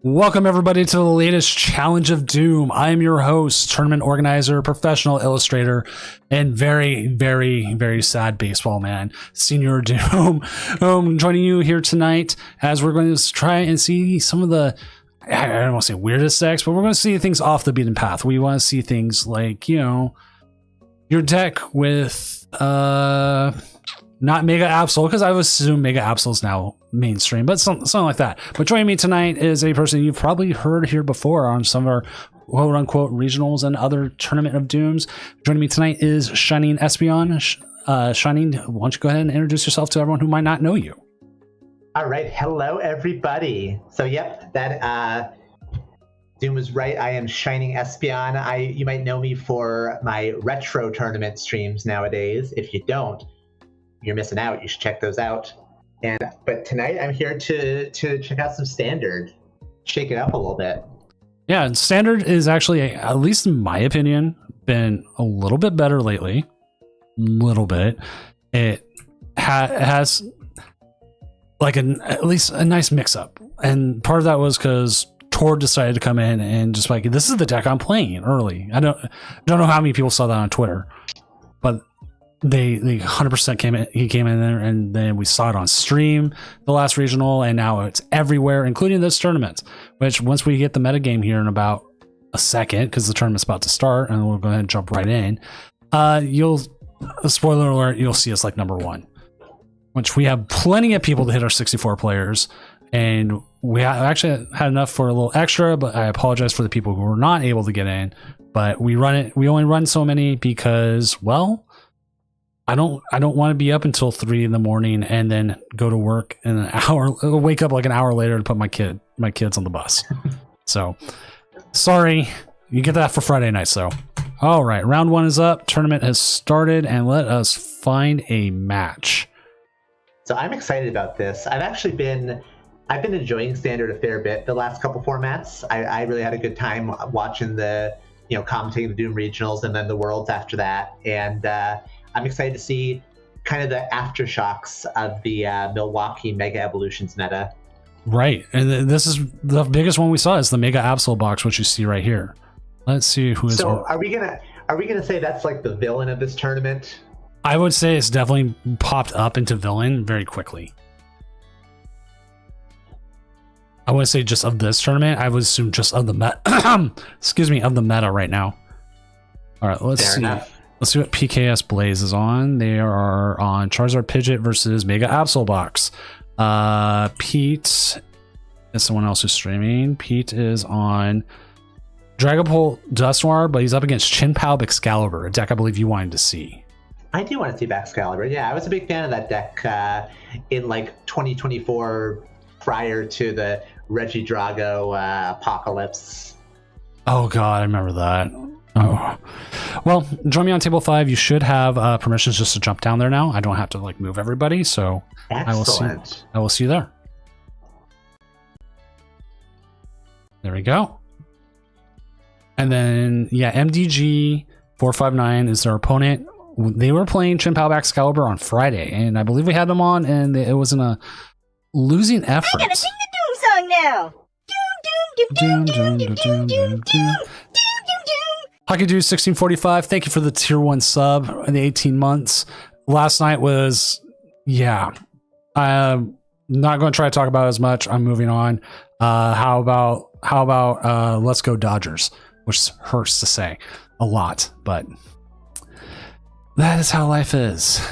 Welcome everybody to the latest Challenge of Doom. I am your host, tournament organizer, professional illustrator, and very sad baseball man, Senior Doom. Joining you here tonight as we're going to try and see some of the, I don't want to say weirdest decks, but we're going to see things off the beaten path. We want to see things like, you know, your deck with not Mega Absol, because I would assume Mega Absol is now mainstream, but something like that. But joining me tonight is a person you've probably heard here before on some of our quote unquote regionals and other Tournament of Dooms. Joining me tonight is Shining Espeon. Shining, why don't you go ahead and introduce yourself to everyone who might not know you? All right, hello everybody. So yep, that Doom was right. I am Shining Espeon. You might know me for my retro tournament streams nowadays. If you don't, you're missing out. You should check those out. But tonight I'm here to check out some Standard, shake it up a little bit. Yeah, and Standard is actually, at least in my opinion, been a little bit better lately. Little bit. It has like at least a nice mix-up, and part of that was because Tor decided to come in and just like, this is the deck I'm playing early. I don't know how many people saw that on Twitter, but they 100% came in. He came in there, and then we saw it on stream the last regional, and now it's everywhere, including this tournament. Which once we get the metagame here in about a second, because the tournament's about to start, and we'll go ahead and jump right in. Spoiler alert, you'll see us like number one, which we have plenty of people to hit our 64 players, and we actually had enough for a little extra. But I apologize for the people who were not able to get in. But we only run so many because, well, I don't want to be up until 3 a.m. and then go to work in an hour, wake up like an hour later to put my kids on the bus. So sorry, you get that for Friday nights though. All right, round one is up. Tournament has started, and let us find a match. So I'm excited about this. I've been enjoying Standard a fair bit the last couple formats. I really had a good time watching the, commentating the Doom regionals and then the Worlds after that. And I'm excited to see kind of the aftershocks of the Milwaukee Mega Evolutions meta. Right, and this is the biggest one we saw is the Mega Absol box, which you see right here. Let's see who is. So are we gonna say that's like the villain of this tournament? I would say it's definitely popped up into villain very quickly. I wouldn't say just of this tournament. I would assume just of the meta. Excuse me, of the meta right now. All right, let's see. Let's see what PKS Blaze is on. They are on Charizard Pidgeot versus Mega Absol box. Pete is someone else who's streaming. Pete is on Dragapult Dusknoir, but he's up against Chien-Pao Excalibur, a deck I believe you wanted to see. I do want to see Excalibur. Yeah, I was a big fan of that deck in like 2024 prior to the Regidrago apocalypse. Oh god, I remember that. Oh, well, join me on table 5. You should have permissions just to jump down there now. I don't have to like move everybody, so excellent. I will see you there. There we go. And then yeah, MDG 459 is their opponent. They were playing Chien-Pao Excalibur on Friday, and I believe we had them on, and it was in a losing effort. I gotta sing the Doom song now. Doom, doom, doom, doom, doom, doom, doom. Hockey Dude 1645, thank you for the tier 1 sub in the 18 months. Last night was, yeah, I'm not going to try to talk about it as much. I'm moving on. How about let's go Dodgers, which hurts to say a lot, but that is how life is.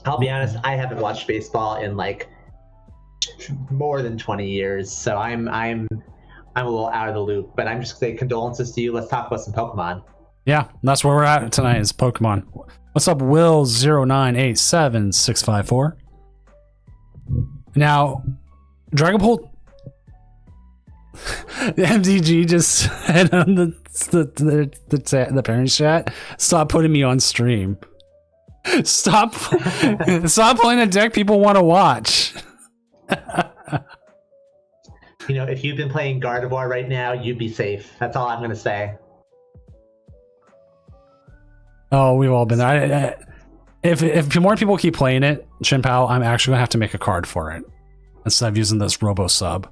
I'll be honest, I haven't watched baseball in like more than 20 years, so I'm a little out of the loop, but I'm just saying condolences to you. Let's talk about some Pokemon. Yeah, that's where we're at tonight is Pokemon. What's up, Will 0987654? Now, Dragapult the MDG just said on the parents chat, stop putting me on stream. Stop playing a deck people want to watch. If you've been playing Gardevoir right now, you'd be safe. That's all I'm going to say. Oh, we've all been there. If more people keep playing it, Chien-Pao, I'm actually going to have to make a card for it. instead of using this Robo Sub.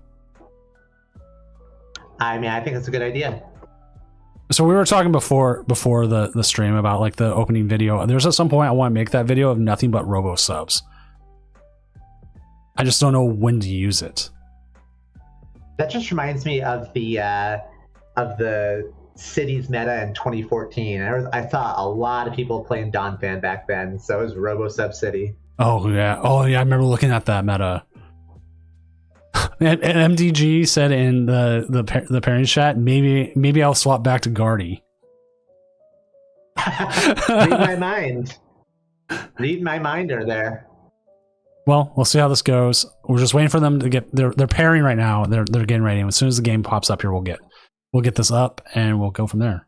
I mean, I think it's a good idea. So we were talking before the stream about like the opening video. There's at some point I want to make that video of nothing but Robo Subs. I just don't know when to use it. That just reminds me of the cities meta in 2014. I saw a lot of people playing Donphan back then, so it was Robo Sub City. Oh yeah, I remember looking at that meta. And MDG said in the pairing chat, maybe I'll swap back to Guardy. Read my mind. Read my minder there. Well, we'll see how this goes. We're just waiting for them to get. They're pairing right now. They're getting ready. And as soon as the game pops up here, we'll get this up and we'll go from there.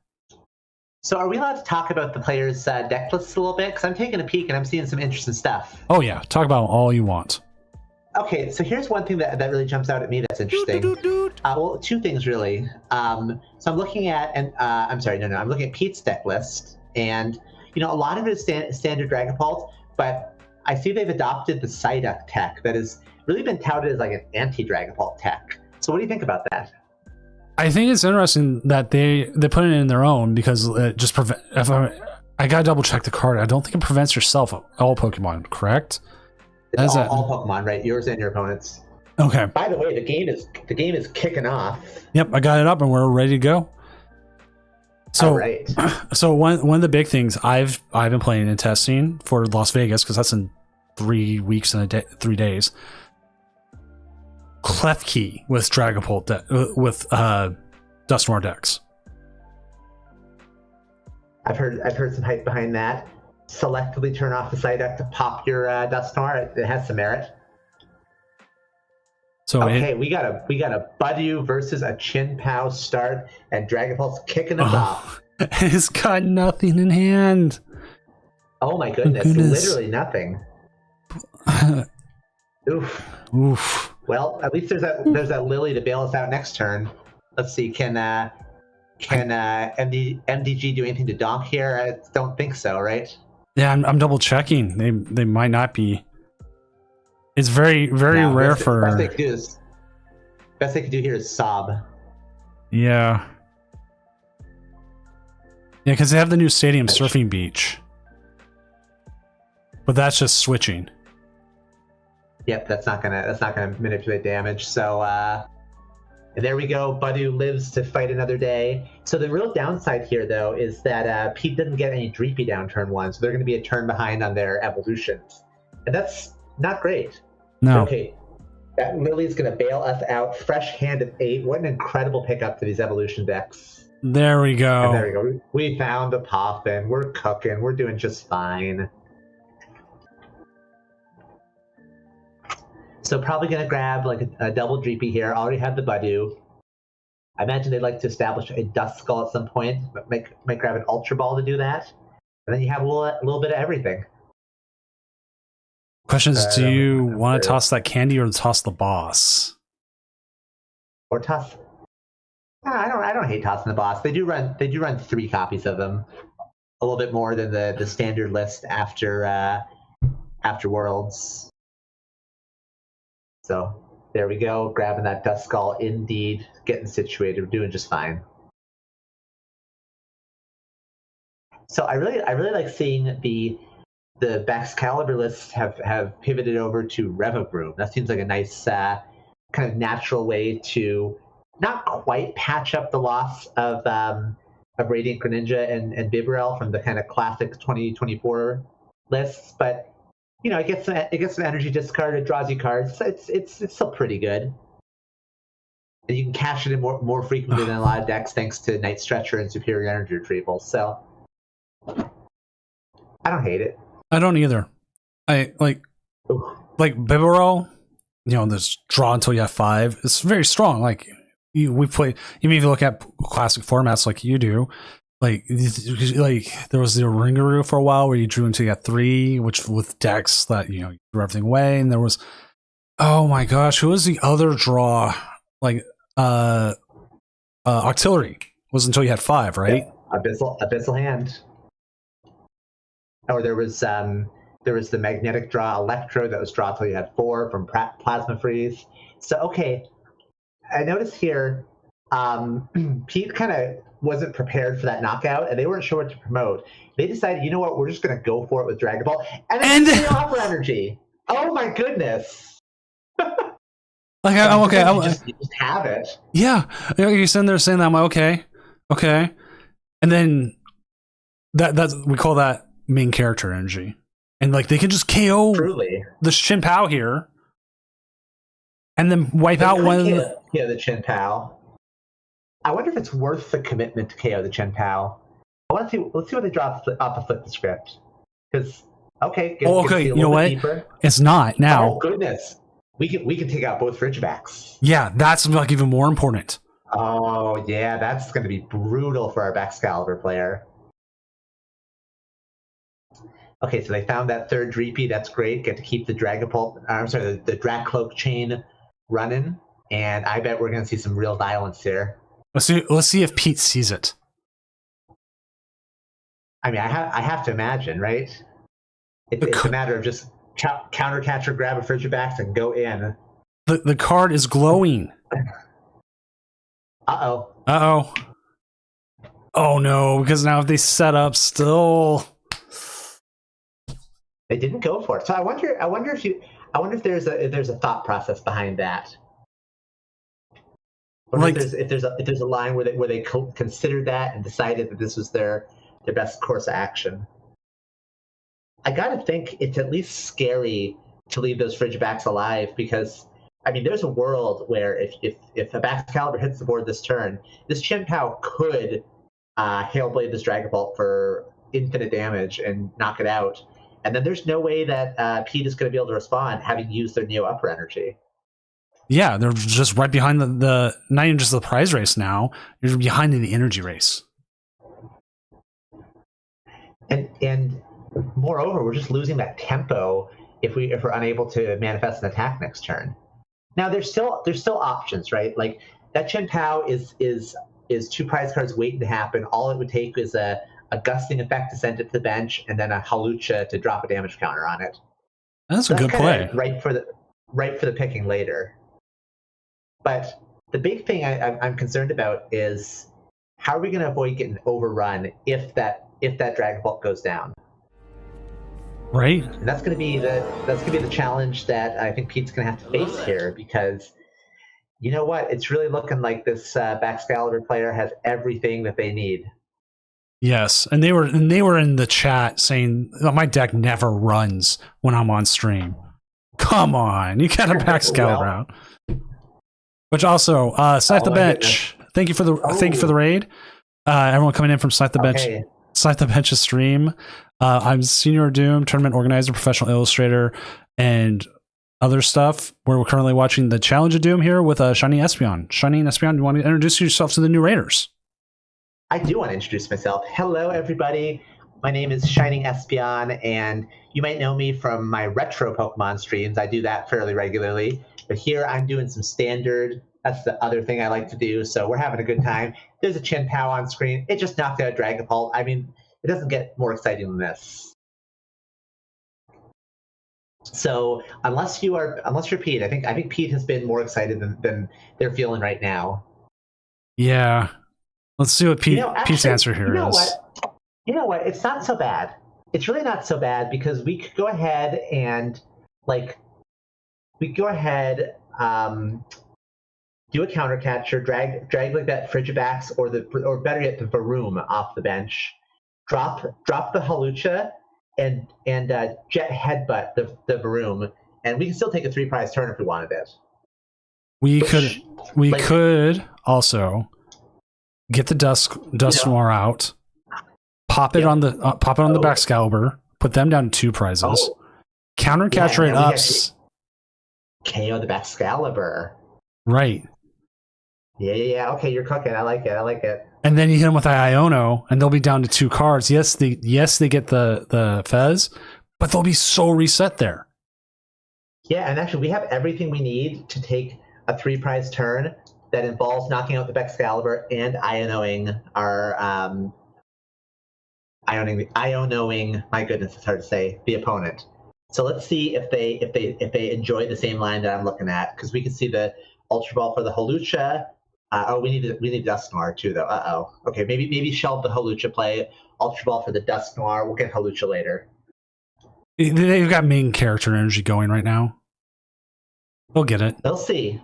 So, are we allowed to talk about the players' deck lists a little bit? Because I'm taking a peek and I'm seeing some interesting stuff. Oh yeah, talk about all you want. Okay, so here's one thing that really jumps out at me that's interesting. Well, two things really. So I'm looking at, I'm looking at Pete's deck list, and a lot of it is standard Dragapult, but I see they've adopted the Psyduck tech that has really been touted as like an anti-Dragapult tech. So what do you think about that? I think it's interesting that they put it in their own because it just I gotta double check the card. I don't think it prevents yourself all Pokemon, correct? It's all Pokemon, right? Yours and your opponents. Okay. By the way, the game is kicking off. Yep, I got it up and we're ready to go. So, all right. So one of the big things I've been playing and testing for Las Vegas, because that's in 3 weeks and 3 days. Klefki with Dragapult with Dusknoir decks. I've heard some hype behind that. Selectively turn off the Psyduck to pop your Dusknoir. It has some merit. So okay, we got a Budew versus a Chin-Pao start, and Dragapult's kicking us off. It's got nothing in hand. Oh my goodness. Literally nothing. Oof. Oof. Well, at least there's that Lily to bail us out next turn. Let's see, can MDG do anything to donk here? I don't think so, right? Yeah, I'm double checking. They might not be. It's very rare for. Best they could do here is sob. Yeah. Yeah, because they have the new Stadium Surfing Beach, but that's just switching. Yep, that's not gonna manipulate damage. So there we go. Budew lives to fight another day. So the real downside here, though, is that Pete doesn't get any Dreepy down turn 1, so they're going to be a turn behind on their evolutions, and that's not great. No. Okay, that Lily's going to bail us out. Fresh hand at 8. What an incredible pickup to these evolution decks. There we go. And there we go. We found the Poffin. We're cooking. We're doing just fine. So probably going to grab like a double Dreepy here. I already have the Budew. I imagine they'd like to establish a Duskull at some point, but might grab an Ultra Ball to do that. And then you have a little bit of everything. Question is, do you want to toss that candy or toss the boss? Or toss... I don't hate tossing the boss. They do run 3 copies of them. A little bit more than the standard list after Worlds. So there we go, grabbing that Duskull, indeed, getting situated. We're doing just fine. So I really like seeing the Baxcalibur lists have pivoted over to Revavroom. That seems like a nice kind of natural way to not quite patch up the loss of Radiant Greninja and Bibarel from the kind of classic 2024 lists, but it gets some energy discard. It draws you cards. It's still pretty good. And you can cash it in more frequently than a lot of decks, thanks to Night Stretcher and Superior Energy Retrieval. So I don't hate it. I don't either. I like Bibarel. This draw until you have 5. It's very strong. Like we play. Even if you look at classic formats like you do. Like there was the Ringaroo for a while where you drew until you got 3, which with decks that you threw everything away, and there was, oh my gosh, who was the other draw? Like Octillery was until you had 5, right? Yeah. Abyssal Hand. Or there was There was the magnetic draw electro that was draw till you had 4 from plasma freeze. So okay, I noticed here Pete kind of wasn't prepared for that knockout, and they weren't sure what to promote. They decided, you know what, we're just going to go for it with Dragon Ball, and then Opera Energy. Oh my goodness! Like, I'm okay. You just have it. Yeah, you're sitting there saying that. I'm like, okay, and then that we call that main character energy, and like they can just KO the Shin Pao here, and then wipe out one. KO the Chin Pao. I wonder if it's worth the commitment to KO the Chin Pao. Let's see what they drop off the flip the script. Because you know what? Deeper. It's not now. Oh goodness, we can take out both Ridgebacks. Yeah, that's like even more important. Oh yeah, that's going to be brutal for our Baxcalibur player. Okay, so they found that third Dreepy. That's great. Get to keep the the Drag Cloak chain running, and I bet we're going to see some real violence here. Let's see if Pete sees it. I mean, I have to imagine, right? It's a matter of just counter catcher, grab a Frigibacks, and go in. The card is glowing. Uh-oh. Oh no, because now if they set up still. They didn't go for it. So I wonder if there's a thought process behind that. Or like, if there's a line where they considered that and decided that this was their best course of action. I gotta think it's at least scary to leave those Frigibacks alive, because I mean there's a world where if a Baxcalibur hits the board this turn, this Chin Pao could Hailblade this Dragon Bolt for infinite damage and knock it out. And then there's no way that Pete is going to be able to respond having used their Neo Upper Energy. Yeah, they're just right behind the not even just the prize race now. You're behind in the energy race. And moreover, we're just losing that tempo if we're unable to manifest an attack next turn. Now there's still options, right? Like that Chin Pao is 2 prize cards waiting to happen. All it would take is a gusting effect to send it to the bench, and then a Halucha to drop a damage counter on it. That's a good play. Right for the picking later. But the big thing I'm concerned about is how are we going to avoid getting overrun if that Dragon Bolt goes down? Right. And that's going to be the challenge that I think Pete's going to have to face here, because you know what? It's really looking like this Baxcalibur player has everything that they need. Yes, and they were in the chat saying, oh, my deck never runs when I'm on stream. Come on, you got a Baxcalibur out. Which also, Snipe the Bench. Thank you for the raid. Everyone coming in from Snipe the Bench. Okay. Snipe the Bench's stream. I'm Senior Doom, tournament organizer, professional illustrator, and other stuff. We're currently watching the Challenge of Doom here with Shining Espeon. Shining Espeon, you want to introduce yourself to the new raiders? I do want to introduce myself. Hello, everybody. My name is Shining Espeon, and you might know me from my retro Pokemon streams. I do that fairly regularly. But here I'm doing some standard. That's the other thing I like to do, so we're having a good time. There's a Chin Pao on screen. It just knocked out Dragapult. I mean, it doesn't get more exciting than this. So unless you're Pete, I think Pete has been more excited than they're feeling right now. Yeah. Let's see what Pete's answer here is. You know what? It's not so bad. It's really not so bad, because we could go ahead and do a counter catcher, drag like that Frigibacks or better yet the Varoom off the bench, drop the Halucha and jet headbutt the Varoom, and we can still take a 3 prize turn if we wanted it. We could also get the Dusknoir out, pop it on the Baxcalibur, put them down to 2 prizes, counter catcher it ups, KO the Baxcalibur. Right. Yeah. Okay, you're cooking. I like it. And then you hit them with Iono, and they'll be down to 2 cards. Yes, they get the Fez, but they'll be so reset there. Yeah, and actually, we have everything we need to take a 3 prize turn that involves knocking out the Baxcalibur and Ionoing our Ionoing. My goodness, it's hard to say, the opponent. So let's see if they enjoy the same line that I'm looking at, because we can see the Ultra Ball for the Hawlucha. We need Dusknoir too, though. Okay, maybe shelve the Hawlucha play. Ultra Ball for the Dusknoir. We'll get Hawlucha later. They've got main character energy going right now. They'll get it. They'll see.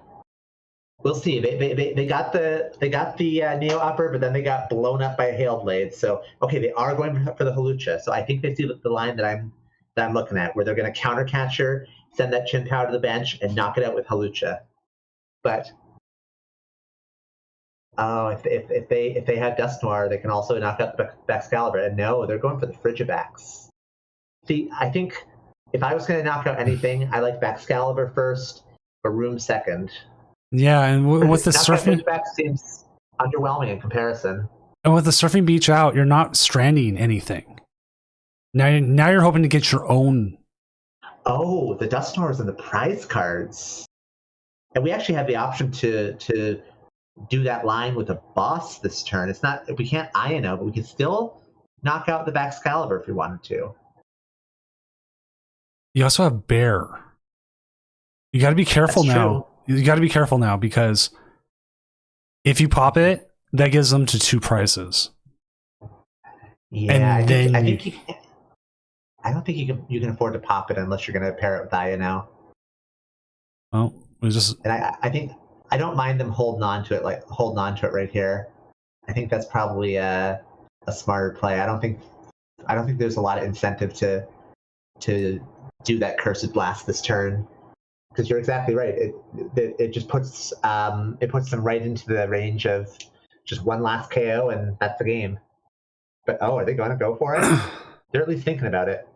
We'll see. They got the Neo Upper, but then they got blown up by a Hail Blade. So okay, they are going for the Hawlucha. So I think they see the line that I'm looking at, where they're going to counter catcher, send that Chien-Pao to the bench, and knock it out with Hawlucha. But if they have Dusknoir, they can also knock out the Baxcalibur. And no, they're going for the Frigibax. See, I think if I was going to knock out anything, I like Baxcalibur first, or Room second. Yeah, and with the surfing, Frigibax seems underwhelming in comparison. And with the surfing beach out, you're not stranding anything. Now you're hoping to get your own. Oh, the Dusknoirs and the prize cards. And we actually have the option to do that line with a boss this turn. It's not, we can't Iono, but we can still knock out the Baxcalibur if we wanted to. You also have Bear. You got to be careful That's now. You got to be careful now, because if you pop it, that gives them to 2 prizes. Yeah, And I then think you can, I don't think you can afford to pop it unless you're going to pair it with Iono. Well, we just. And I think I don't mind them holding on to it right here. I think that's probably a smarter play. I don't think there's a lot of incentive to do that Cursed Blast this turn, because you're exactly right. It just puts them right into the range of just one last KO, and that's the game. But are they going to go for it? They're at least thinking about it.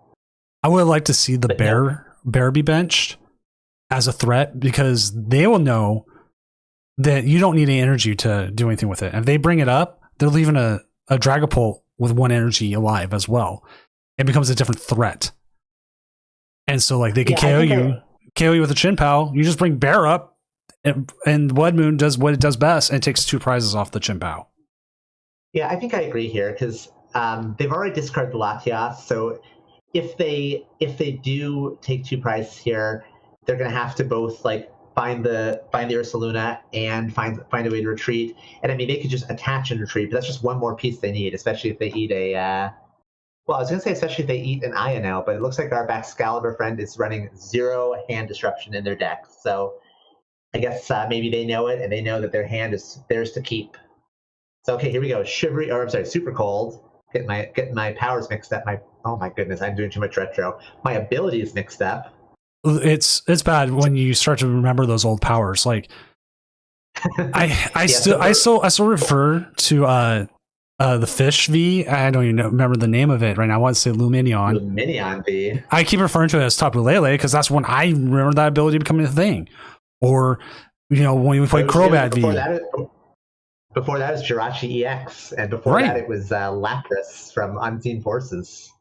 I would like to see the But bear be benched as a threat, because they will know that you don't need any energy to do anything with it. If they bring it up, they're leaving a Dragapult with 1 energy alive as well. It becomes a different threat. And so like they can KO you with a Chien-Pao. You just bring Bear up, and Blood Moon does what it does best, and it takes 2 prizes off the Chien-Pao. Yeah, I think I agree here, because they've already discarded the Latias. So if they do take 2 prizes here, they're going to have to both like find the Ursaluna and find a way to retreat. And I mean, they could just attach and retreat, but that's just one more piece they need, especially if they eat a. Well, I was going to say especially if they eat an Iono, but it looks like our Baxcalibur friend is running 0 hand disruption in their deck. So I guess maybe they know it, and they know that their hand is theirs to keep. So okay, here we go. Super Cold. Getting my powers mixed up. Oh my goodness, I'm doing too much retro. My abilities mixed up. It's bad when you start to remember those old powers. Like I still refer to the fish V. I don't even remember the name of it right now. I want to say Luminion. Luminion V. I keep referring to it as Tapu Lele because that's when I remember that ability becoming a thing. Or when we played Crobat V. Before that was Jirachi EX, and before that it was Lapras from Unseen Forces.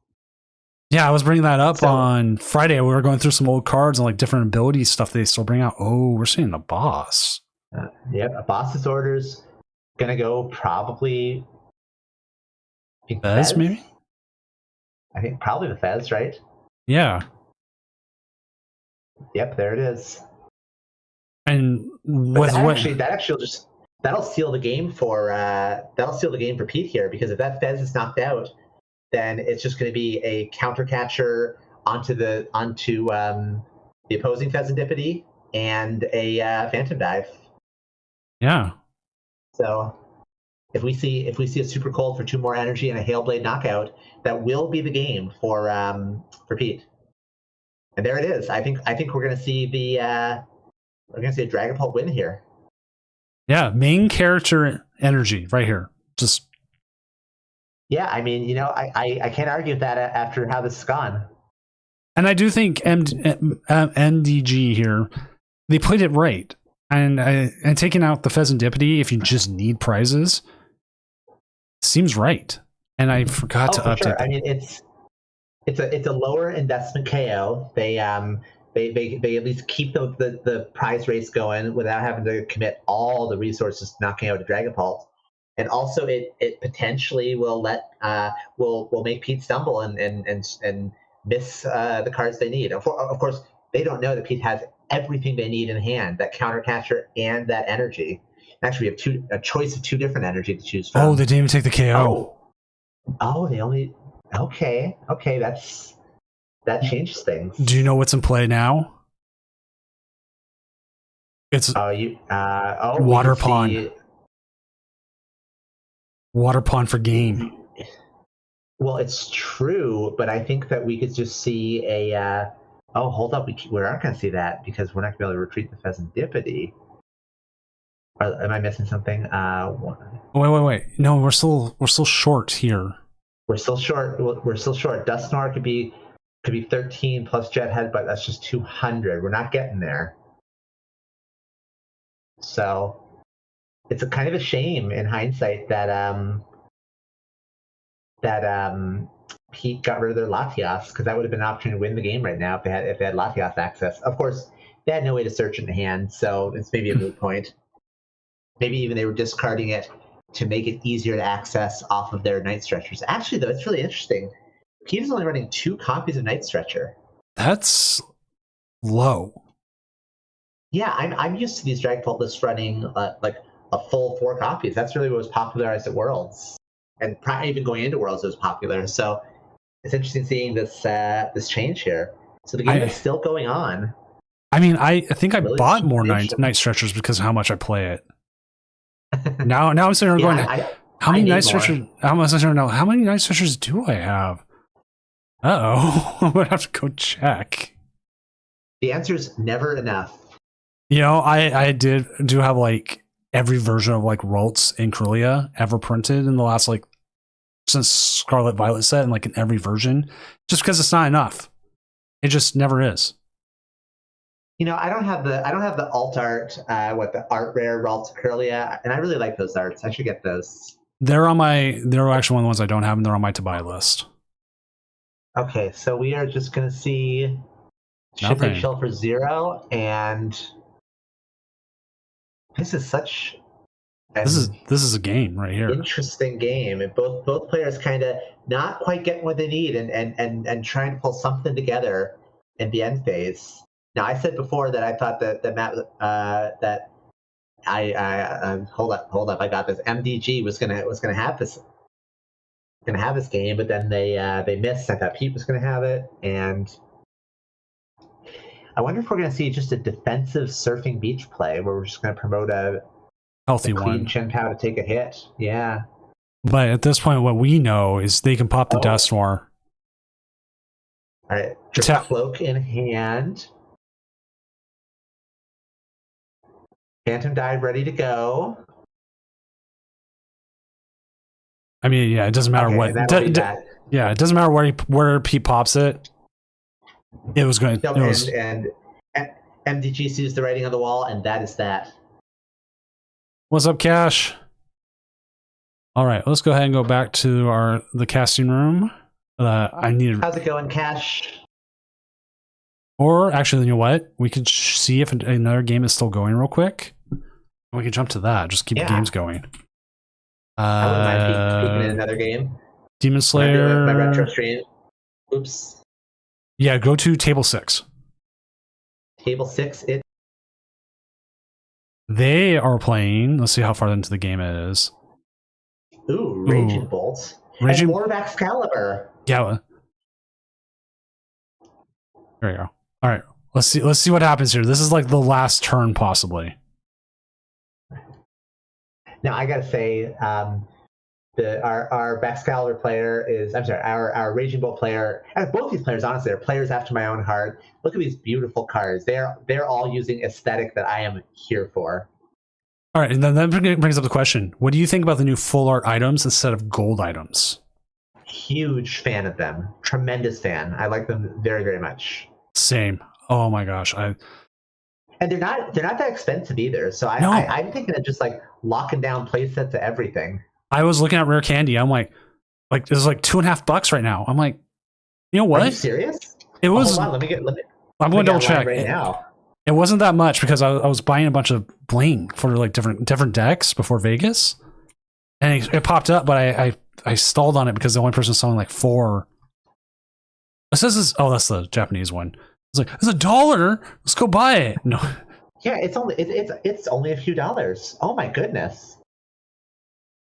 Yeah, I was bringing that up on Friday. We were going through some old cards and like different ability stuff they still bring out. Oh, we're seeing the boss. A boss's orders. Gonna go probably. Fez, maybe? I think probably the Fez, right? Yeah. Yep, there it is. And that'll seal the game for Pete here, because if that Fez is knocked out, then it's just going to be a counter catcher onto the opposing Fezandipity and a Phantom Dive. Yeah. So if we see a Super Cold for 2 more energy and a Hail Blade knockout, that will be the game for Pete. And there it is. I think we're going to see a Dragapult win here. Yeah, main character energy right here. Just. Yeah, I mean, I can't argue with that after how this has gone. And I do think NDG here, they played it right. And taking out the Fezandipity, if you just need prizes, seems right. And I forgot to update. Sure. I mean, it's a lower investment KO. They at least keep the prize race going without having to commit all the resources to knocking out a Dragapult. And also, it potentially will will make Pete stumble and miss the cards they need. Of course, they don't know that Pete has everything they need in hand, that counter catcher and that energy. Actually, we have a choice of 2 different energy to choose from. Oh, they didn't even take the KO. Oh, they only... Okay, that changes things. Do you know what's in play now? It's Water Pawn. Water Pawn for game. Well, it's true, but I think that we could just see a... oh, hold up. We aren't going to see that because we're not going to be able to retreat the Pheasantipity. Am I missing something? Wait. No, we're still short here. We're still short. Dusknoir could be 13 plus Jethead, but that's just 200. We're not getting there. So it's a kind of a shame in hindsight that Pete got rid of their Latias, because that would have been an opportunity to win the game right now if they had Latias access. Of course, they had no way to search in the hand, so it's maybe a moot point. Maybe even they were discarding it to make it easier to access off of their Night Stretchers. Actually, though, it's really interesting. Pete is only running 2 copies of Night Stretcher. That's low. Yeah, I'm used to these Dragapult lists running like a full 4 copies. That's really what was popularized at Worlds, and probably even going into Worlds it was popular. So it's interesting seeing this change here. So the game is still going on. I mean, I think I Really bought more strange. night Stretchers because of how much I play it. Now I'm sitting here going, how many Night Stretchers? How many Night Stretchers do I have? I'm gonna have to go check. The answer is never enough. You know, I do have like every version of like Ralts and Corellia ever printed in the last like since Scarlet Violet set, and like in every version, just because it's not enough. It just never is. You know, I don't have the alt art, the art rare Ralts Corellia, and I really like those arts. I should get those. They're actually one of the ones I don't have, and they're on my to buy list. Okay, so we are just gonna see Shipwreck Shell for 0, and this is such this is a game right here. Interesting game, and both players kind of not quite getting what they need, and trying to pull something together in the end phase. Now, I said before that I thought that hold up, I got this. MDG was gonna have this game, but then they missed. I thought Pete was gonna have it, and I wonder if we're gonna see just a defensive surfing beach play where we're just gonna promote a healthy Queen one. Chen Pao to take a hit. Yeah. But at this point, what we know is they can pop the Dusknoir. All right, Cloak in hand. Phantom Dive ready to go. I mean, yeah, it doesn't matter what. Yeah, it doesn't matter where Pete pops it. It was going. And MDG sees the writing on the wall, and that is that. What's up, Cash? All right, let's go ahead and go back to the casting room. How's it going, Cash? Or actually, you know what? We could see if another game is still going real quick. We can jump to that. Just keep the games going. I wouldn't mind peeking in another game. Demon Slayer. My retro stream. Oops. Yeah, go to table 6. Table 6. They are playing. Let's see how far into the game it is. Ooh, Raging Bolt. And more of Excalibur. Yeah. There we go. All right. Let's see what happens here. This is like the last turn, possibly. Now I gotta say, our Excalibur player is. I'm sorry, our Raging Bolt player. And both these players, honestly, are players after my own heart. Look at these beautiful cards. They're all using aesthetic that I am here for. All right, and then that brings up the question: what do you think about the new full art items instead of gold items? Huge fan of them. Tremendous fan. I like them very, very much. Same. Oh my gosh, And they're not that expensive either. So I'm thinking of just like locking down playsets of everything. I was looking at Rare Candy. I'm like it's like $2.50 right now. I'm like, you know what? Are you serious? It was. Hold on, I'm going to double check right now. It wasn't that much because I was buying a bunch of bling for like different decks before Vegas, and it popped up, but I stalled on it because the only person selling like 4 It says this. Oh, that's the Japanese one. It's like it's $1. Let's go buy it. No, Yeah, it's only a few dollars. Oh my goodness.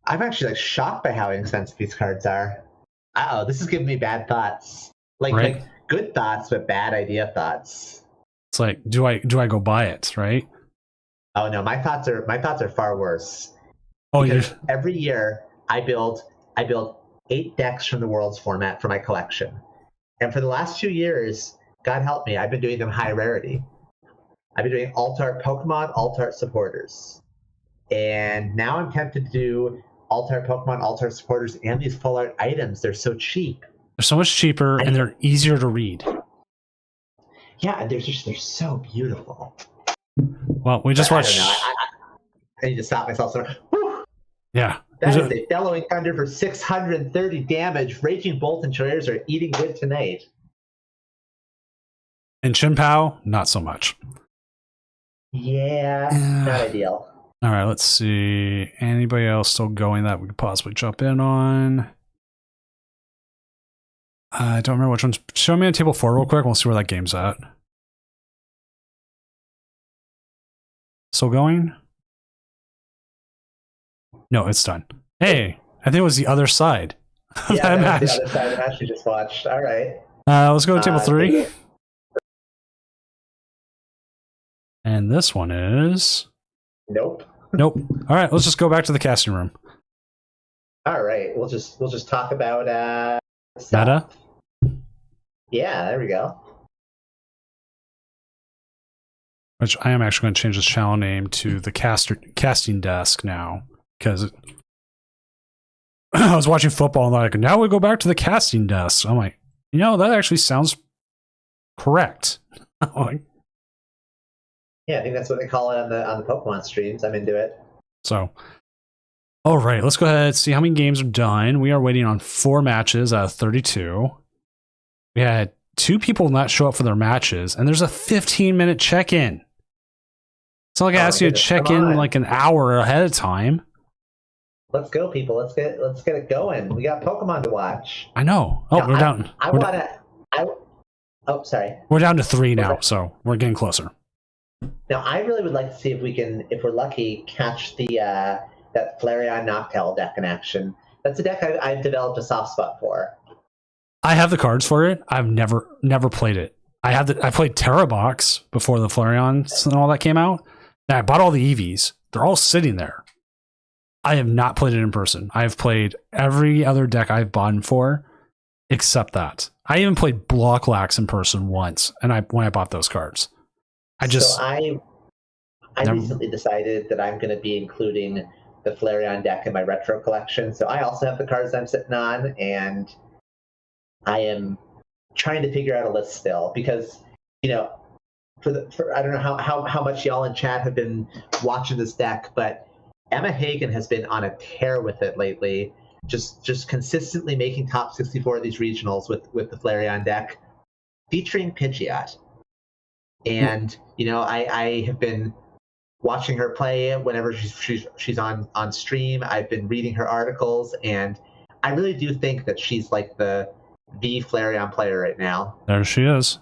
I'm actually like shocked by how inexpensive these cards are. Uh-oh, this is giving me bad thoughts. Like good thoughts, but bad idea thoughts. it's like do I go buy it? Right? Oh no, my thoughts are far worse. Oh, Because every year I build 8 decks from the Worlds format for my collection. And for the last few years, God help me, I've been doing them high rarity. I've been doing alt art Pokemon, alt art supporters. And now I'm tempted to do alt art Pokemon, alt art supporters, and these full art items. They're so cheap. they're so much cheaper and they're easier to read. Yeah, they're so beautiful. Well, we just But watched. I don't know. I need to stop myself. Whew, Yeah, that is a bellowing thunder for 630 damage. Raging Bolt and Chairs are eating good tonight. and Chinpao, not so much. Yeah, Yeah. not ideal. All right, let's see. Anybody else still going that we could possibly jump in on? I don't remember which ones. Show me on table 4 real quick. We'll see where that game's at. Still going? No, it's done. Hey, I think it was the other side of Yeah, that that was match. the other side of the match you just watched. All right. Let's go to table 3. yeah. And this one is... Nope. Nope. All right, let's just go back to the casting room. All right. We'll just talk about Meta? Yeah, there we go. Which I am actually going to change this channel name to the casting desk now. Because I was watching football and like, now we go back to the casting desk. I'm like, that actually sounds correct. I'm like, Yeah, I think that's what they call it on the Pokemon streams. I'm into it. so, all right, let's go ahead and see how many games are done. We are waiting on 4 matches out of 32. We had 2 people not show up for their matches, and there's a 15-minute check-in. It's not like I asked you to check in like an hour ahead of time. Let's go, people. Let's get it going. We got Pokemon to watch. I know. Oh, Now, we're down. Oh, sorry. We're down to 3 now, so we're getting closer. Now, I really would like to see if we can, if we're lucky, catch the that Flareon Noctowl deck in action. That's a deck I've developed a soft spot for. I have the cards for it. I've never played it. I played Terrabox before the Flareon and all that came out. And I bought all the EVs. They're all sitting there. I have not played it in person. I've played every other deck I've bought for, except that. I even played Blocklax in person once, and when I bought those cards. So I recently decided that I'm going to be including the Flareon deck in my retro collection. So I also have the cards I'm sitting on, and I am trying to figure out a list still because, for I don't know how much y'all in chat have been watching this deck, but Emma Hagen has been on a tear with it lately, just consistently making top 64 of these regionals with the Flareon deck, featuring Pidgeot. And I have been watching her play whenever she's on stream. I've been reading her articles, and I really do think that she's like the Flareon player right now. There she is.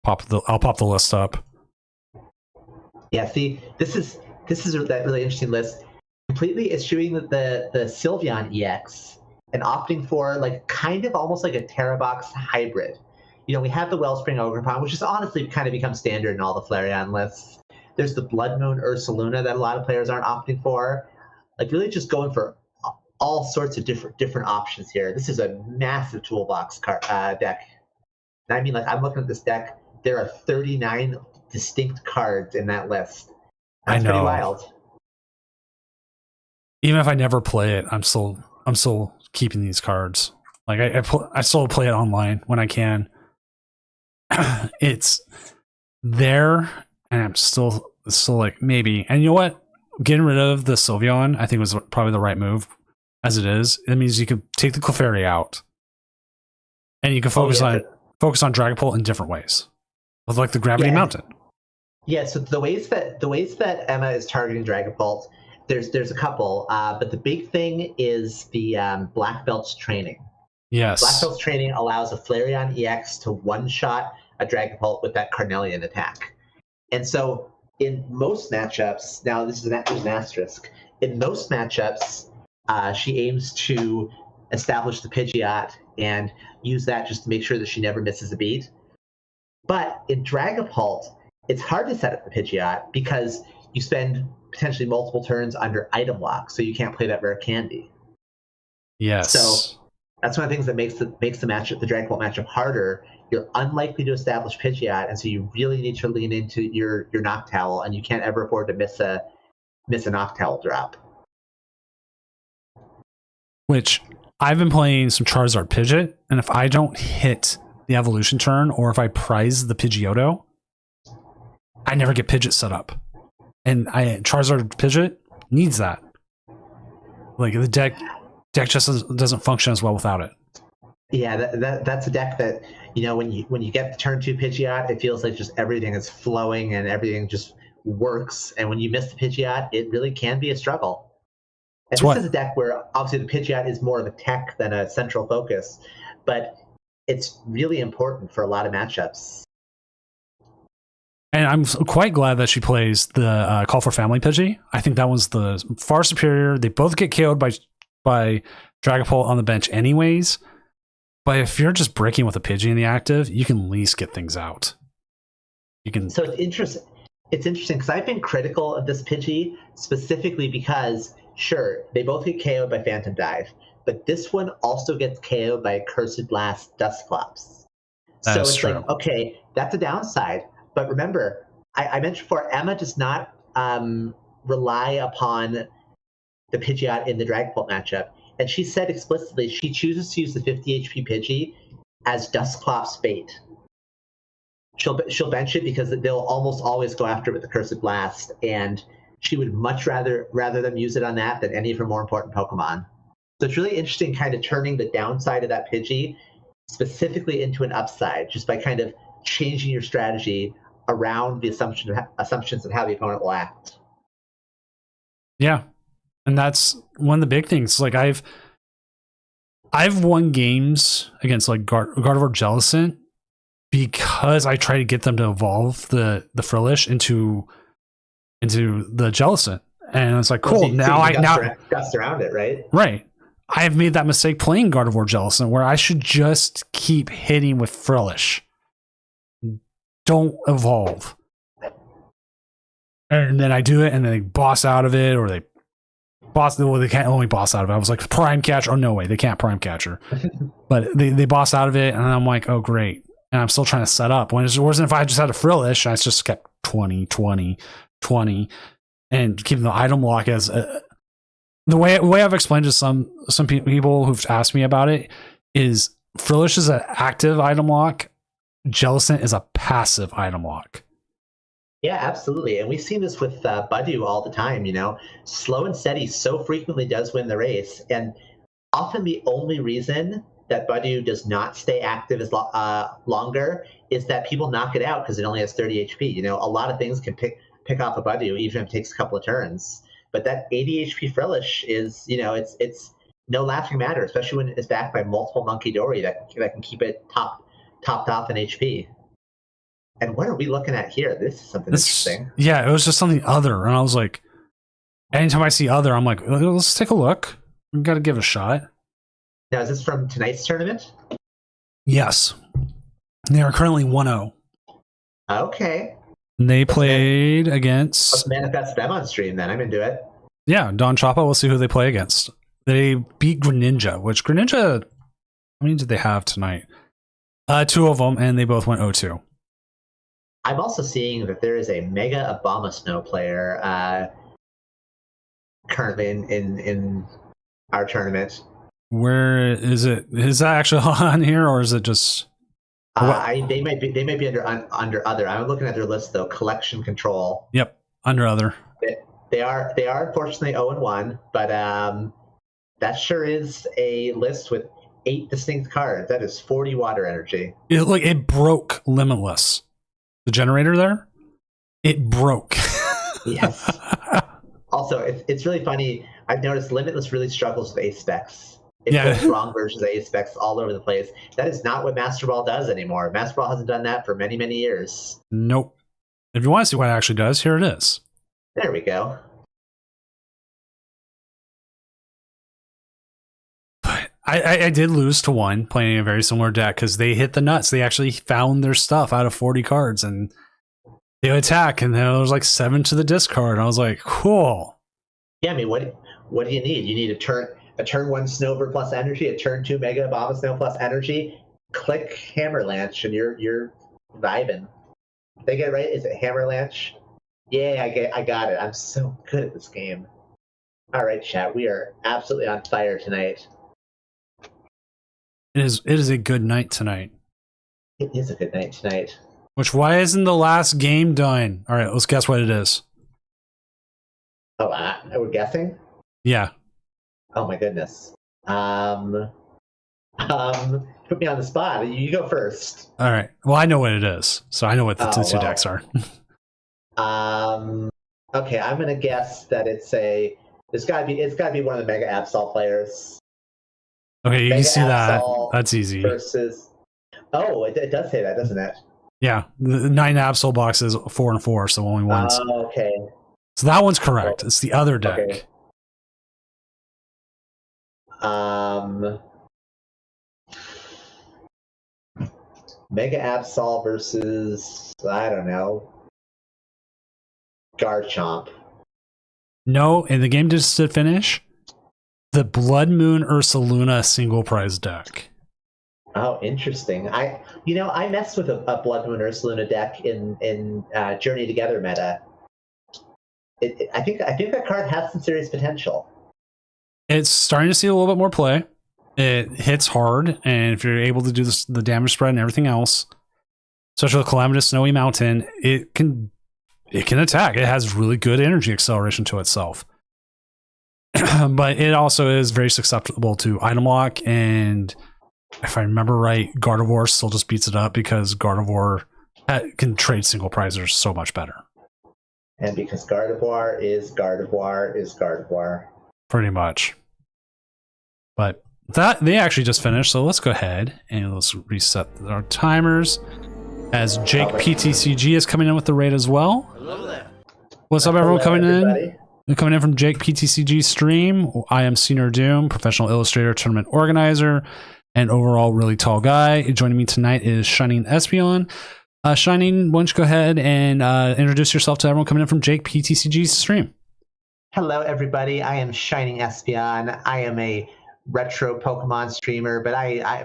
I'll pop the list up. Yeah, see, this is that really interesting list. Completely eschewing the Sylveon EX and opting for like kind of almost like a Terrabox hybrid. We have the Wellspring Ogerpon, which has honestly kind of become standard in all the Flareon lists. There's the Blood Moon Ursaluna that a lot of players aren't opting for. Like really just going for all sorts of different options here. This is a massive toolbox deck. And I mean, like, I'm looking at this deck. There are 39 distinct cards in that list. That's pretty wild. Even if I never play it, I'm still keeping these cards. Like I still play it online when I can. It's there, and I'm still like maybe. And you know what? Getting rid of the Sylveon, I think, was probably the right move. As it is, it means you can take the Clefairy out, and you can focus on Dragapult in different ways, with like the Gravity Mountain. Yeah. So the ways that Emma is targeting Dragapult, there's a couple, but the big thing is the Black Belt's training. Yes. Black Belt's training allows a Flareon EX to one-shot a Dragapult with that Carnelian attack. And so in most matchups, now there's an asterisk, in most matchups, she aims to establish the Pidgeot and use that just to make sure that she never misses a beat. But in Dragapult, it's hard to set up the Pidgeot because you spend potentially multiple turns under item lock, so you can't play that rare candy. Yes. So that's one of the things that makes the matchup, the Dragapult matchup, harder. You're unlikely to establish Pidgeot, and so you really need to lean into your Noctowl, and you can't ever afford to miss a Noctowl drop. Which I've been playing some Charizard Pidgeot, and if I don't hit the evolution turn, or if I prize the Pidgeotto, I never get Pidgeot set up. And Charizard Pidgeot needs that. Like the deck just doesn't function as well without it. Yeah, that's a deck that, you know, when you get the turn 2 Pidgeot, it feels like just everything is flowing and everything just works. And when you miss the Pidgeot, it really can be a struggle. And this is a deck where obviously the Pidgeot is more of a tech than a central focus, but it's really important for a lot of matchups. And I'm quite glad that she plays the Call for Family Pidgey. I think that was the far superior. They both get KO'd by Dragapult on the bench anyways. But if you're just breaking with a Pidgey in the active, you can at least get things out. You can. So it's interesting. It's interesting because I've been critical of this Pidgey specifically because, sure, they both get KO'd by Phantom Dive, but this one also gets KO'd by Cursed Blast Dusclops. So it's true. Like, okay, that's a downside. But remember, I mentioned before, Emma does not rely upon the Pidgeot in the Dragapult matchup. And she said explicitly she chooses to use the 50 HP Pidgey as Dusclops bait. She'll bench it because they'll almost always go after it with the Cursed Blast, and she would much rather them use it on that than any of her more important Pokemon. So it's really interesting kind of turning the downside of that Pidgey specifically into an upside just by kind of changing your strategy around the assumptions of how the opponent will act. Yeah. And that's one of the big things. Like I've won games against like Gardevoir Jellicent because I try to get them to evolve the Frillish into the Jellicent. And it's like, cool. Dust around it, right? Right. I have made that mistake playing Gardevoir Jellicent where I should just keep hitting with Frillish. Don't evolve. And then I do it and then they boss out of it, or they can't only boss out of it. I was like, prime catch. Oh, no way. They can't prime catcher. But they boss out of it. And I'm like, oh, great. And I'm still trying to set up. When it wasn't if I just had a Frillish, I just kept 20, 20, 20, and keeping the item lock as the way I've explained to some people who've asked me about it is Frillish is an active item lock. Jellicent is a passive item lock. Yeah, absolutely. And we've seen this with Budew all the time, you know. Slow and steady so frequently does win the race. And often the only reason that Budew does not stay active as longer is that people knock it out because it only has 30 HP. You know, a lot of things can pick off a Budew even if it takes a couple of turns. But that 80 HP Frillish is, you know, it's no laughing matter, especially when it's backed by multiple Monkey Dory that can keep it topped off in HP. And what are we looking at here? This is something interesting. Yeah, it was just something other. And I was like, anytime I see other, I'm like, let's take a look. We've got to give it a shot. Now, is this from tonight's tournament? Yes. They are currently 1-0. Okay. And they played against... Let's manifest them on stream then. I'm into it. Yeah, Don Choppa. We'll see who they play against. They beat Greninja, which Greninja... How many did they have tonight? 2 of them, and they both went 0-2. I'm also seeing that there is a Mega Abomasnow player currently in our tournament. Where is it? Is that actually on here, or is it just? They might be under other. I'm looking at their list though. Collection Control. Yep, under other. They are unfortunately 0-1, but that sure is a list with 8 distinct cards. That is 40 water energy. It broke Limitless. The generator there, it broke. Yes. Also, it's really funny. I've noticed Limitless really struggles with ace specs. It Yeah. pulls wrong versions of Ace specs all over the place. That is not what Master Ball does anymore. Master Ball hasn't done that for many, many years. Nope. If you want to see what it actually does, here it is. There we go. But I did lose to one playing a very similar deck because they hit the nuts. They actually found their stuff out of 40 cards and they attack, and then there was like 7 to the discard. And I was like, cool. Yeah, I mean, what do you need? You need a turn 1 Snover plus energy, a turn 2 Mega Abomasnow plus energy. Click Hammerlanche, and you're vibing. Did I get it right? Is it Hammerlanche? Yeah, I got it. I'm so good at this game. All right, chat. We are absolutely on fire tonight. It is a good night tonight. It is a good night tonight. Which, why isn't the last game done? All right, let's guess what it is. Oh, we're guessing? Yeah. Oh my goodness. Put me on the spot. You go first. All right. Well, I know what it is, so I know what the two decks are. Okay, I'm gonna guess that it's gotta be one of the Mega Absol players. Okay, you Mega can see that. Absol That's easy. Versus. Oh, it does say that, doesn't it? Yeah, the 9 Absol boxes 4 and 4, so only ones. Okay. So that one's correct. It's the other deck. Okay. Mega Absol versus, I don't know, Garchomp. No, and the game just to finish. The Blood Moon Ursaluna single prize deck. Oh, interesting. I messed with a Blood Moon Ursaluna deck in Journey Together meta. I think that card has some serious potential. It's starting to see a little bit more play. It hits hard, and if you're able to do the damage spread and everything else, especially with Calamitous Snowy Mountain, it can attack. It has really good energy acceleration to itself. But it also is very susceptible to item lock, and if I remember right, Gardevoir still just beats it up because Gardevoir can trade single prizers so much better. And because Gardevoir is Gardevoir. Pretty much. But that they actually just finished, so let's go ahead and let's reset our timers. As Jake PTCG is coming in with the raid as well. Hello there. What's up, everyone coming everybody. in? We're coming in from Jake PTCG stream. I am Senior Doom, professional illustrator, tournament organizer, and overall really tall guy. Joining me tonight is Shining Espeon. Shining, why don't you go ahead and introduce yourself to everyone coming in from Jake PTCG's stream. Hello, everybody. I am Shining Espeon. I am a retro Pokemon streamer, but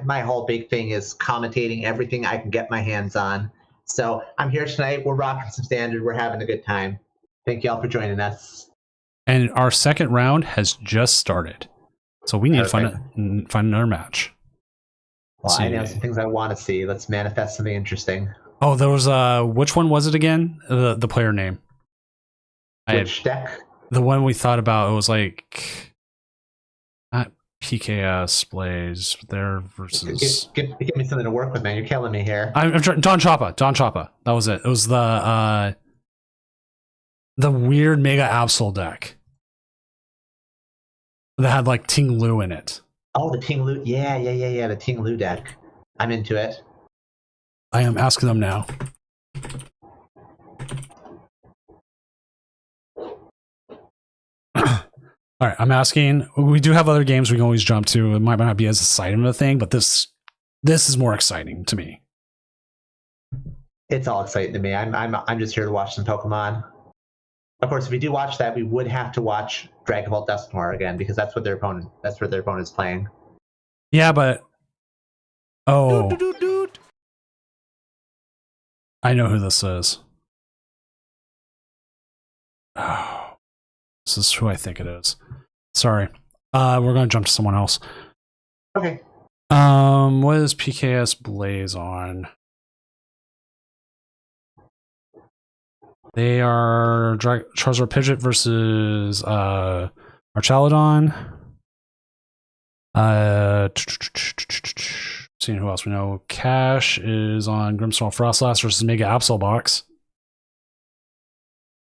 my whole big thing is commentating everything I can get my hands on. So I'm here tonight. We're rocking some standard. We're having a good time. Thank you all for joining us. And our second round has just started, so we need to find another match. Well, I know some things I want to see. Let's manifest something interesting. Oh, there was which one was it again? The player name. Which deck? The one we thought about. It was like not PKS Blaze. There versus. Give me something to work with, man. You're killing me here. I'm trying. Don Choppa. That was it. It was the weird Mega Absol deck that had like Ting Lu in it. Oh, the Ting Lu. Yeah. The Ting Lu deck. I'm into it. I am asking them now. All right, I'm asking. We do have other games we can always jump to. It might not be as exciting of a thing, but this is more exciting to me. It's all exciting to me. I'm just here to watch some Pokemon. Of course, if we do watch that, we would have to watch Dragon Ball Dusknoir again because that's what their opponent's playing. Yeah, but I know who this is. Oh, this is who I think it is. Sorry. We're gonna jump to someone else. Okay. What is PKS Blaze on? They are Charizard Pidgeot versus Archaludon. Seeing who else we know. Cash is on Grimmsnarl Frostlass versus Mega Absol Box.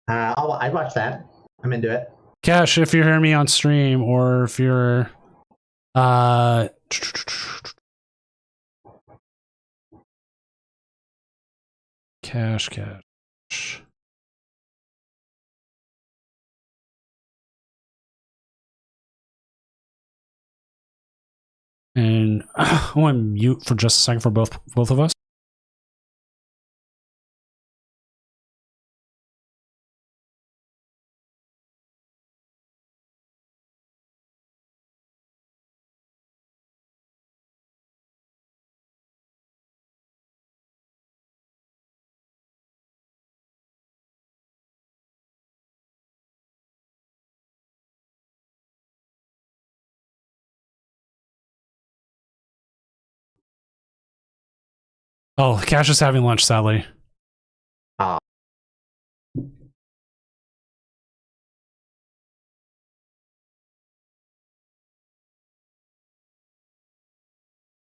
I'd watch that. I'm into it. Cash, if you're hearing me on stream, or if you're Uh, cash. And I want to mute for just a second for both of us. Oh, Cash is having lunch, sadly. Ah.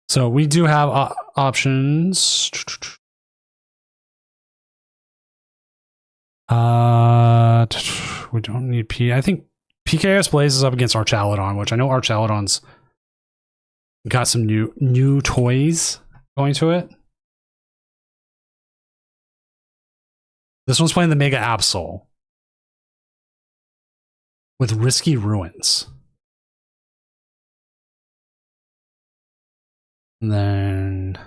So we do have options. We don't need P. I think PKS Blaze is up against Archaludon, which I know Archaludon's got some new toys going to it. This one's playing the Mega Absol with Risky Ruins. And then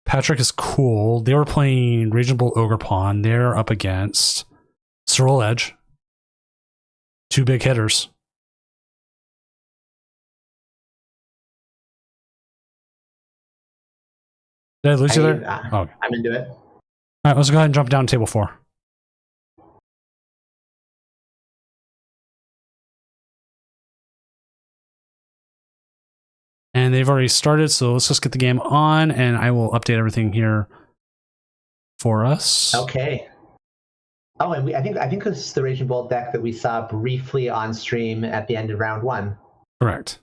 Patrick is cool. They were playing Reasonable Ogerpon. They're up against Cerulean Edge. Two big hitters. Did I lose you there? Oh, I'm into it. All right, let's go ahead and jump down to table 4. And they've already started, so let's just get the game on, and I will update everything here for us. Okay. Oh, and I think this is the Raging Bolt deck that we saw briefly on stream at the end of round 1. Correct.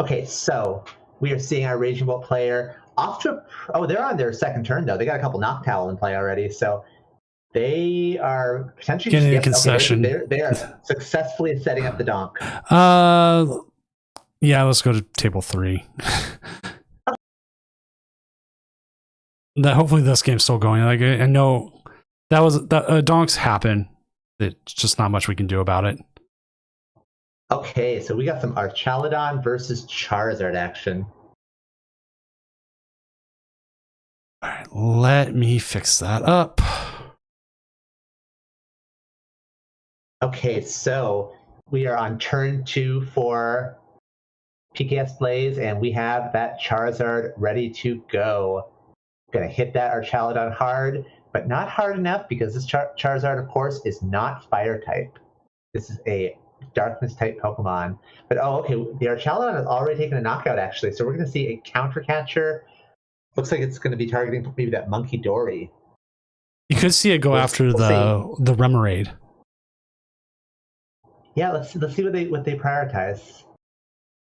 Okay, so we are seeing our Raging Bolt player off to they're on their second turn though. They got a couple Noctowl in play already, so they are potentially getting a concession. Okay, they are successfully setting up the donk. Yeah, let's go to table 3. That hopefully this game's still going. Like I know that donks happen. It's just not much we can do about it. Okay, so we got some Archaludon versus Charizard action. All right, let me fix that up. Okay, so we are on turn 2 for PKS Blaze, and we have that Charizard ready to go. Gonna hit that Archaludon hard, but not hard enough because this Charizard, of course, is not Fire type. This is a Darkness type Pokemon. But okay, the Archaludon has already taken a knockout actually, so we're going to see a counter catcher. Looks like it's going to be targeting maybe that Monkey Dory. You could see it go after the Remoraid. Yeah, let's see what they prioritize.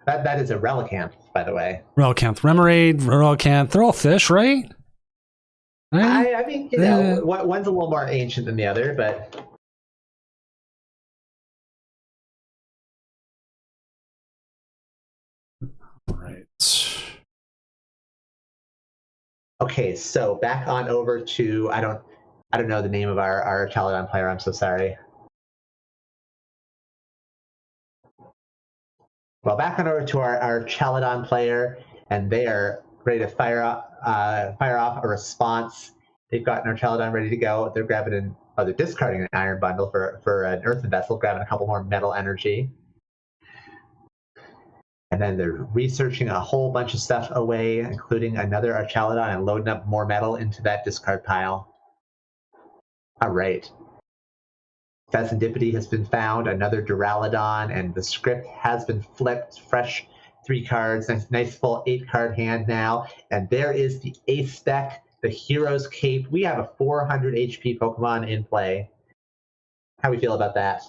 That is a Relicanth, by the way. Relicanth, Remoraid, they're all fish, right? I mean, you know, one's a little more ancient than the other, but. Right. Okay, so back on over to I don't know the name of our Archaludon player. I'm so sorry. Well, back on over to our Archaludon player, and they are ready to fire off a response. They've got an Archaludon ready to go. They're grabbing they're discarding an Iron Bundle for an Earthen Vessel, grabbing a couple more Metal Energy. And then they're researching a whole bunch of stuff away, including another Archaludon, and loading up more metal into that discard pile. All right. Phasandipity has been found, another Duraludon, and the script has been flipped. Fresh 3 cards, nice full 8-card hand now. And there is the ace deck the Hero's Cape. We have a 400 HP Pokemon in play. How we feel about that?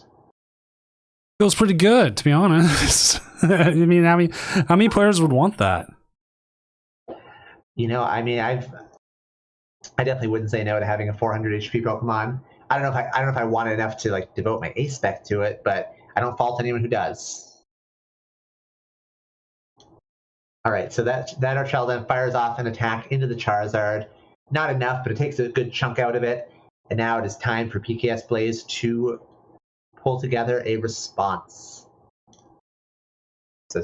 Feels pretty good, to be honest. I mean, how many players would want that? You know, I mean, I definitely wouldn't say no to having a 400 HP Pokemon. I don't know if I want enough to like devote my ace spec to it, but I don't fault anyone who does. All right, so that Archaludon fires off an attack into the Charizard. Not enough, but it takes a good chunk out of it. And now it is time for PKS Blaze to pull together a response. So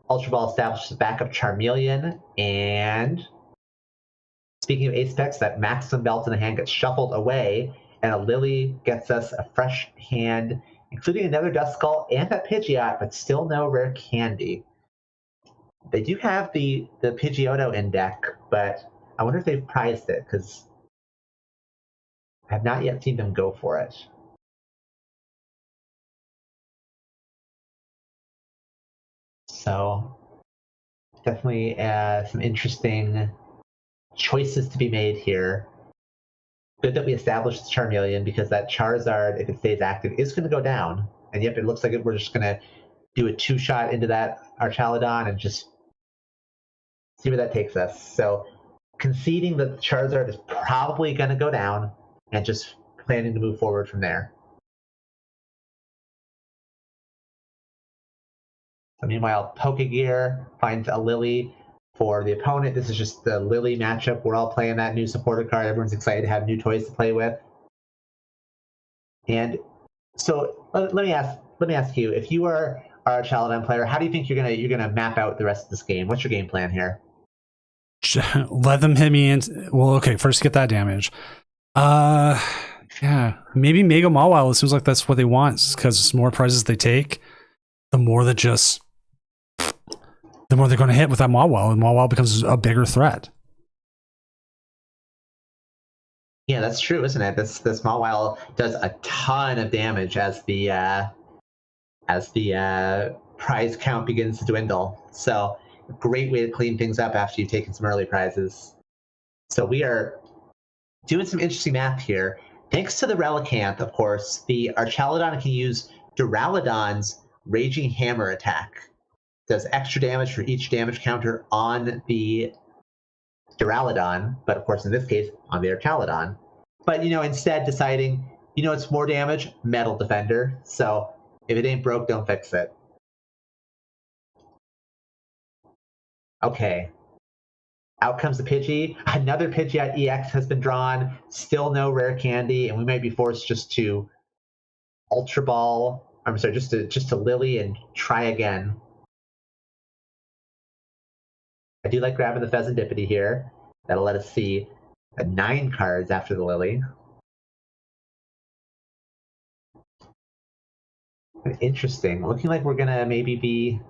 Ultra Ball establishes backup Charmeleon, and speaking of ace specs, that Maximum Belt in the hand gets shuffled away, and a Lily gets us a fresh hand, including another Duskull and a Pidgeot, but still no rare candy. They do have the Pidgeotto in deck, but I wonder if they've prized it, because I have not yet seen them go for it. So definitely some interesting choices to be made here. Good that we established the Charmeleon, because that Charizard, if it stays active, is going to go down. And yep, it looks like we're just going to do a 2-shot into that Archaludon and just see where that takes us. So conceding that the Charizard is probably going to go down and just planning to move forward from there. So meanwhile, Pokegear finds a Lily for the opponent. This is just the Lily matchup. We're all playing that new supporter card. Everyone's excited to have new toys to play with. And so let me ask you, if you are a Archaludon player, how do you think you're gonna map out the rest of this game? What's your game plan here? Let them hit me in. Well, okay, first get that damage. Yeah, maybe Mega Mawile. It seems like that's what they want, because the more prizes they take, the more they're going to hit with that Mawile, and Mawile becomes a bigger threat. Yeah, that's true, isn't it? This Mawile does a ton of damage as the prize count begins to dwindle. So, a great way to clean things up after you've taken some early prizes. So we are doing some interesting math here. Thanks to the Relicanth, of course, the Archaludon can use Duraludon's Raging Hammer attack. Does extra damage for each damage counter on the Duraludon, but of course in this case on the Archaludon. But instead deciding, it's more damage, Metal Defender. So if it ain't broke, don't fix it. Okay. Out comes the Pidgey. Another Pidgeot EX has been drawn. Still no rare candy, and we might be forced just to Ultra Ball. I'm sorry, just to Lily and try again. I do like grabbing the Pheasantipity here. That'll let us see 9 cards after the Lily. Interesting. Looking like we're gonna maybe be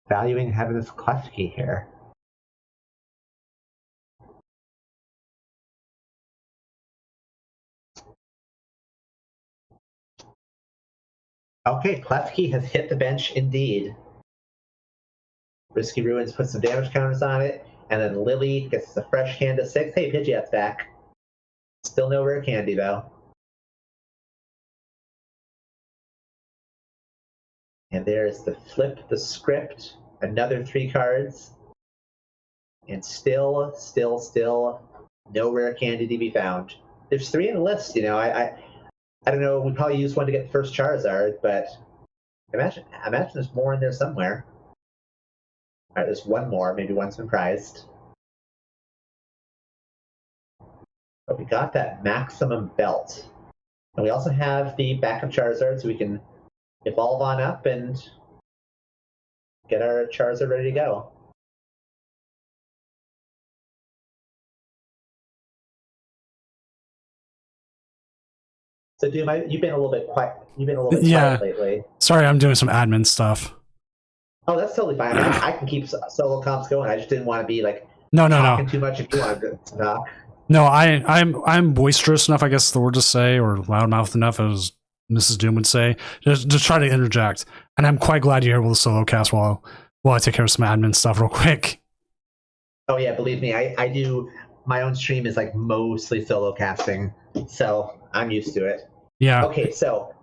valuing having this Klefki here. Okay, Klefki has hit the bench indeed. Risky Ruins puts some damage counters on it, and then Lily gets a fresh hand of 6. Hey, Pidgeot's back. Still no rare candy, though. And there's the Flip the Script, another 3 cards. And still no rare candy to be found. There's 3 in the list, I don't know, we probably used one to get the first Charizard, but I imagine there's more in there somewhere. All right, there's one more. Maybe one's been prized. But we got that Maximum Belt. And we also have the backup Charizard, so we can evolve on up and get our Charizard ready to go. So, Doom, you've been a little bit quiet. Quiet lately. Sorry, I'm doing some admin stuff. Oh, that's totally fine. I can keep solo comps going. I just didn't want to be talking too much if you wanted to talk. No, I'm boisterous enough, I guess the word to say, or loudmouth enough, as Mrs. Doom would say, just to try to interject. And I'm quite glad you're able to solo cast while I take care of some admin stuff real quick. Oh yeah, believe me, I do. My own stream is like mostly solo casting, so I'm used to it. Yeah, Okay, so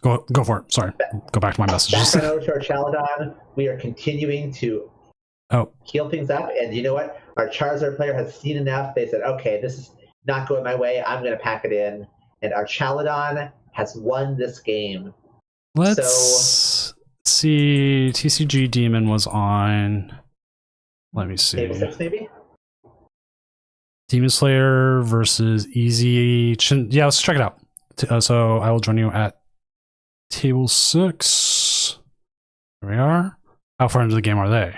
go for it. Sorry, go back to my messages. back on over to our Chaladon. We are continuing to Oh, heal things up, and you know what? Our Charizard player has seen enough. They said, okay, this is not going my way. I'm going to pack it in, and our Chaladon has won this game. let's see. TCG Demon was on. Let me see. Table 6, maybe? Demon Slayer versus Easy Chin. Yeah, let's check it out. So I will join you at table 6. Here we are. How far into the game are they?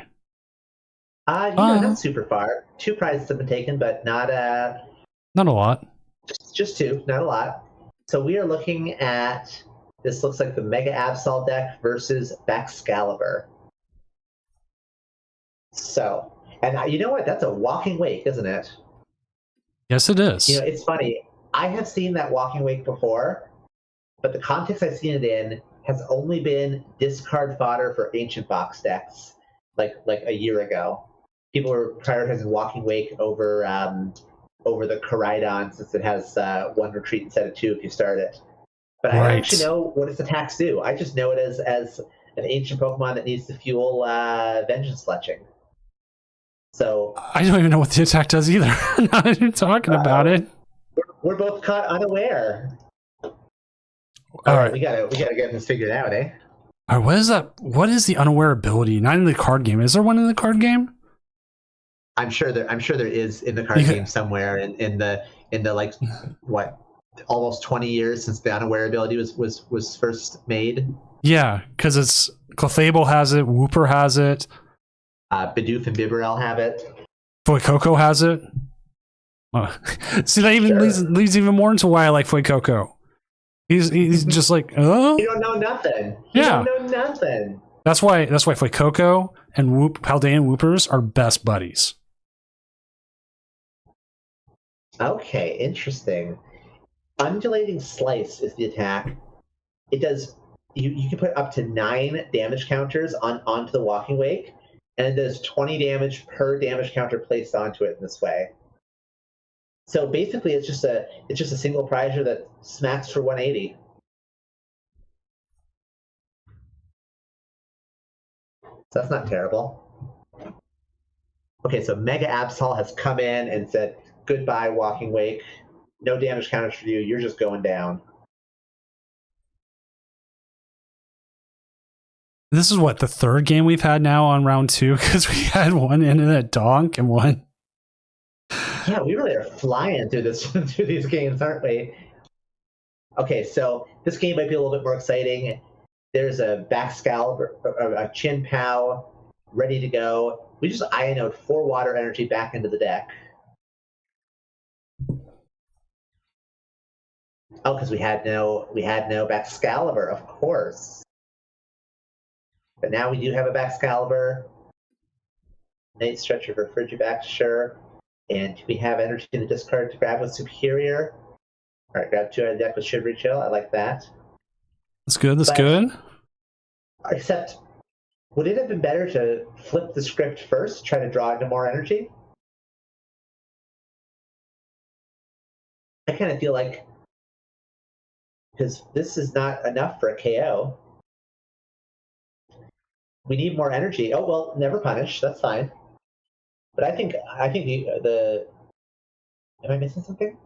Not super far. 2 prizes have been taken, but not Not a lot. just 2, not a lot. So we are looking at, this looks like the Mega Absol deck versus Baxcalibur. So, and you know what? That's a walking wake, isn't it? Yes, it is. You know, it's funny. I have seen that walking wake before, but the context I've seen it in has only been discard fodder for ancient box decks, like a year ago. People were prioritizing walking wake over the Koraidon, since it has 1 retreat instead of 2 if you start it. But I don't actually know what its attacks do. I just know it as an ancient Pokemon that needs to fuel Vengeance Fletching. So I don't even know what the attack does either. Now that you're talking about it. we're both caught unaware. All right, we gotta get this figured out, eh? All right, what is that? What is the unaware ability? Not in the card game. Is there one in the card game? I'm sure there is in the card game somewhere in the like what, almost 20 years since the unaware ability was first made. Yeah, because it's Clefable has it, Wooper has it, Bidoof and Bibarel have it. Fuecoco has it. See, that even leads even more into why I like Fuecoco. He's just like, oh, You don't know nothing. Yeah. You don't know nothing. That's why Fuecoco and Paldean Woopers are best buddies. Okay, interesting. Undulating Slice is the attack. It does. You can put up to 9 damage counters onto the Walking Wake, and it does 20 damage per damage counter placed onto it in this way. So basically, it's just a single prizer that smacks for 180. So that's not terrible. Okay, so Mega Absol has come in and said, goodbye, Walking Wake. No damage counters for you. You're just going down. This is what, the 3rd game we've had now on round 2, because we had one in a donk and one. Yeah, we really are flying through these games, aren't we? Okay, so this game might be a little bit more exciting. There's a Baxcalibur, a Chin-Pao ready to go. We just Ionode 4 water energy back into the deck. Oh, because we had no Baxcalibur, of course. But now we do have a Baxcalibur. Night Stretcher for Frigibax, sure. And we have energy in the discard to grab with Superior. All right, grab 2 out of the deck with Shivery Chill. I like that. That's good. That's good. Except, would it have been better to flip the script first, try to draw into more energy? I kind of feel like, because this is not enough for a KO. We need more energy. Oh, well, never punish. That's fine. But I think the am I missing something?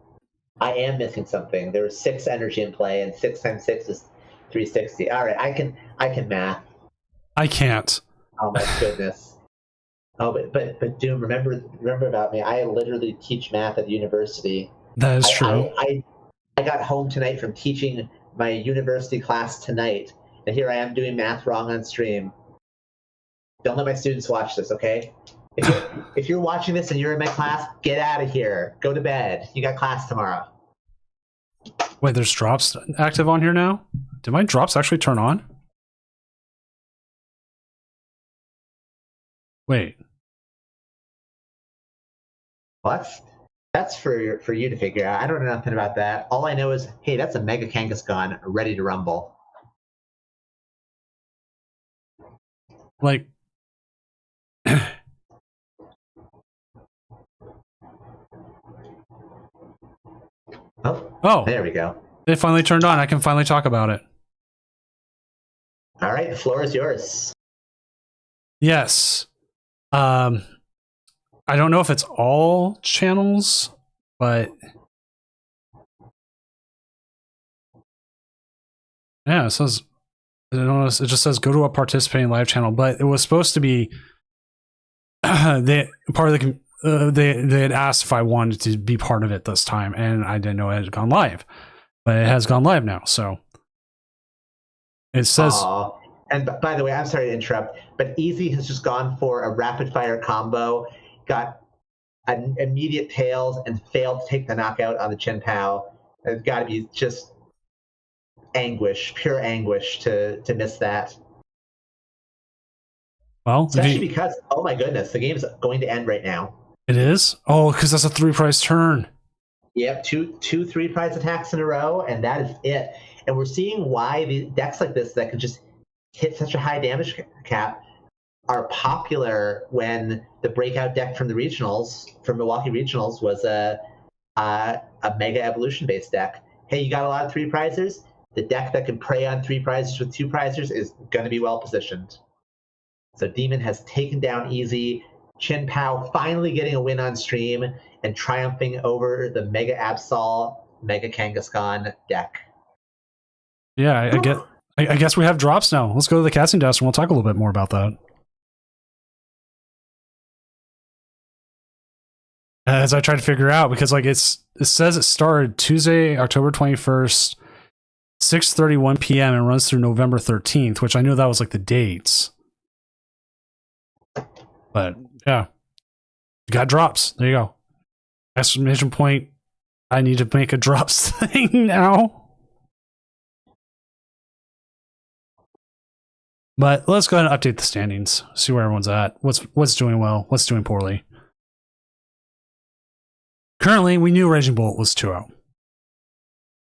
I am missing something. There was 6 energy in play, and 6 times 6 is 360. All right, I can math. I can't. Oh my goodness. Oh, but Doom, remember about me. I literally teach math at university. That is true. I got home tonight from teaching my university class tonight, and here I am doing math wrong on stream. Don't let my students watch this, okay? If you're watching this and you're in my class, get out of here. Go to bed. You got class tomorrow. Wait, there's drops active on here now? Did my drops actually turn on? Wait. Well, that's for you to figure out. I don't know nothing about that. All I know is, hey, that's a Mega Kangaskhan ready to rumble. Like, Oh, there we go. it finally turned on. I can finally talk about it. All right, the floor is yours. Yes. I don't know if it's all channels, but yeah, it says, I don't know, it just says go to a participating live channel, but it was supposed to be they had asked if I wanted to be part of it this time, and I didn't know it had gone live, but it has gone live now. So it says. Aww. And by the way, I'm sorry to interrupt, but Easy has just gone for a rapid fire combo, got an immediate tails, and failed to take the knockout on the Chin Pao. It's got to be just anguish, pure anguish to miss that. Well, especially because, oh my goodness, the game is going to end right now. It is? Oh, because that's a 3-prize turn. Yep, two 3-prize attacks in a row, and that is it. And we're seeing why the decks like this that can just hit such a high damage cap are popular when the breakout deck from the regionals, from Milwaukee Regionals, was a Mega Evolution based deck. Hey, you got a lot of 3-prizers? The deck that can prey on 3-prizers with 2-prizers is going to be well positioned. So Demon has taken down Easy. Chin Pao finally getting a win on stream and triumphing over the Mega Absol, Mega Kangaskhan deck. Yeah, I guess we have drops now. Let's go to the casting desk and we'll talk a little bit more about that. As I try to figure out, because like it says it started Tuesday, October 21st, 6:31 p.m. and runs through November 13th, which I knew that was like the dates. But yeah, you got drops. There you go. Exclamation point. I need to make a drops thing now. But let's go ahead and update the standings. See where everyone's at. What's doing well. What's doing poorly. Currently, we knew Raging Bolt was 2-0.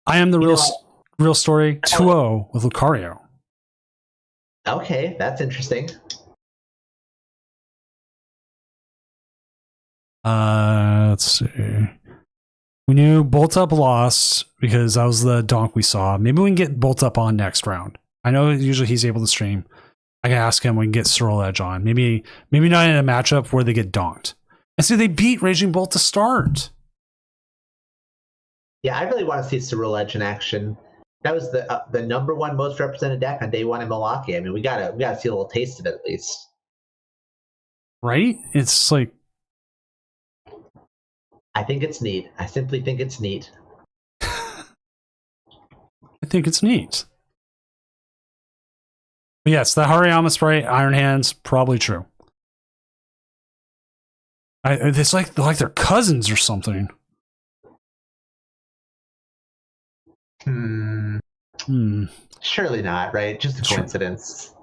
I am the real story 2-0 with Lucario. Okay, that's interesting. Let's see. We knew Bolt Up lost because that was the donk we saw. Maybe we can get Bolt Up on next round. I know usually he's able to stream. I can ask him. We can get Cyril Edge on. Maybe not in a matchup where they get donked. And see, they beat Raging Bolt to start. Yeah, I really want to see Cyril Edge in action. That was the #1 most represented deck on day one in Milwaukee. I mean, we gotta see a little taste of it at least. Right? It's like, I think it's neat. I simply think it's neat. I think it's neat. But yes, the Hariyama Sprite, Iron Hands, probably true. It's like they're cousins or something. Surely not, right? Just a coincidence.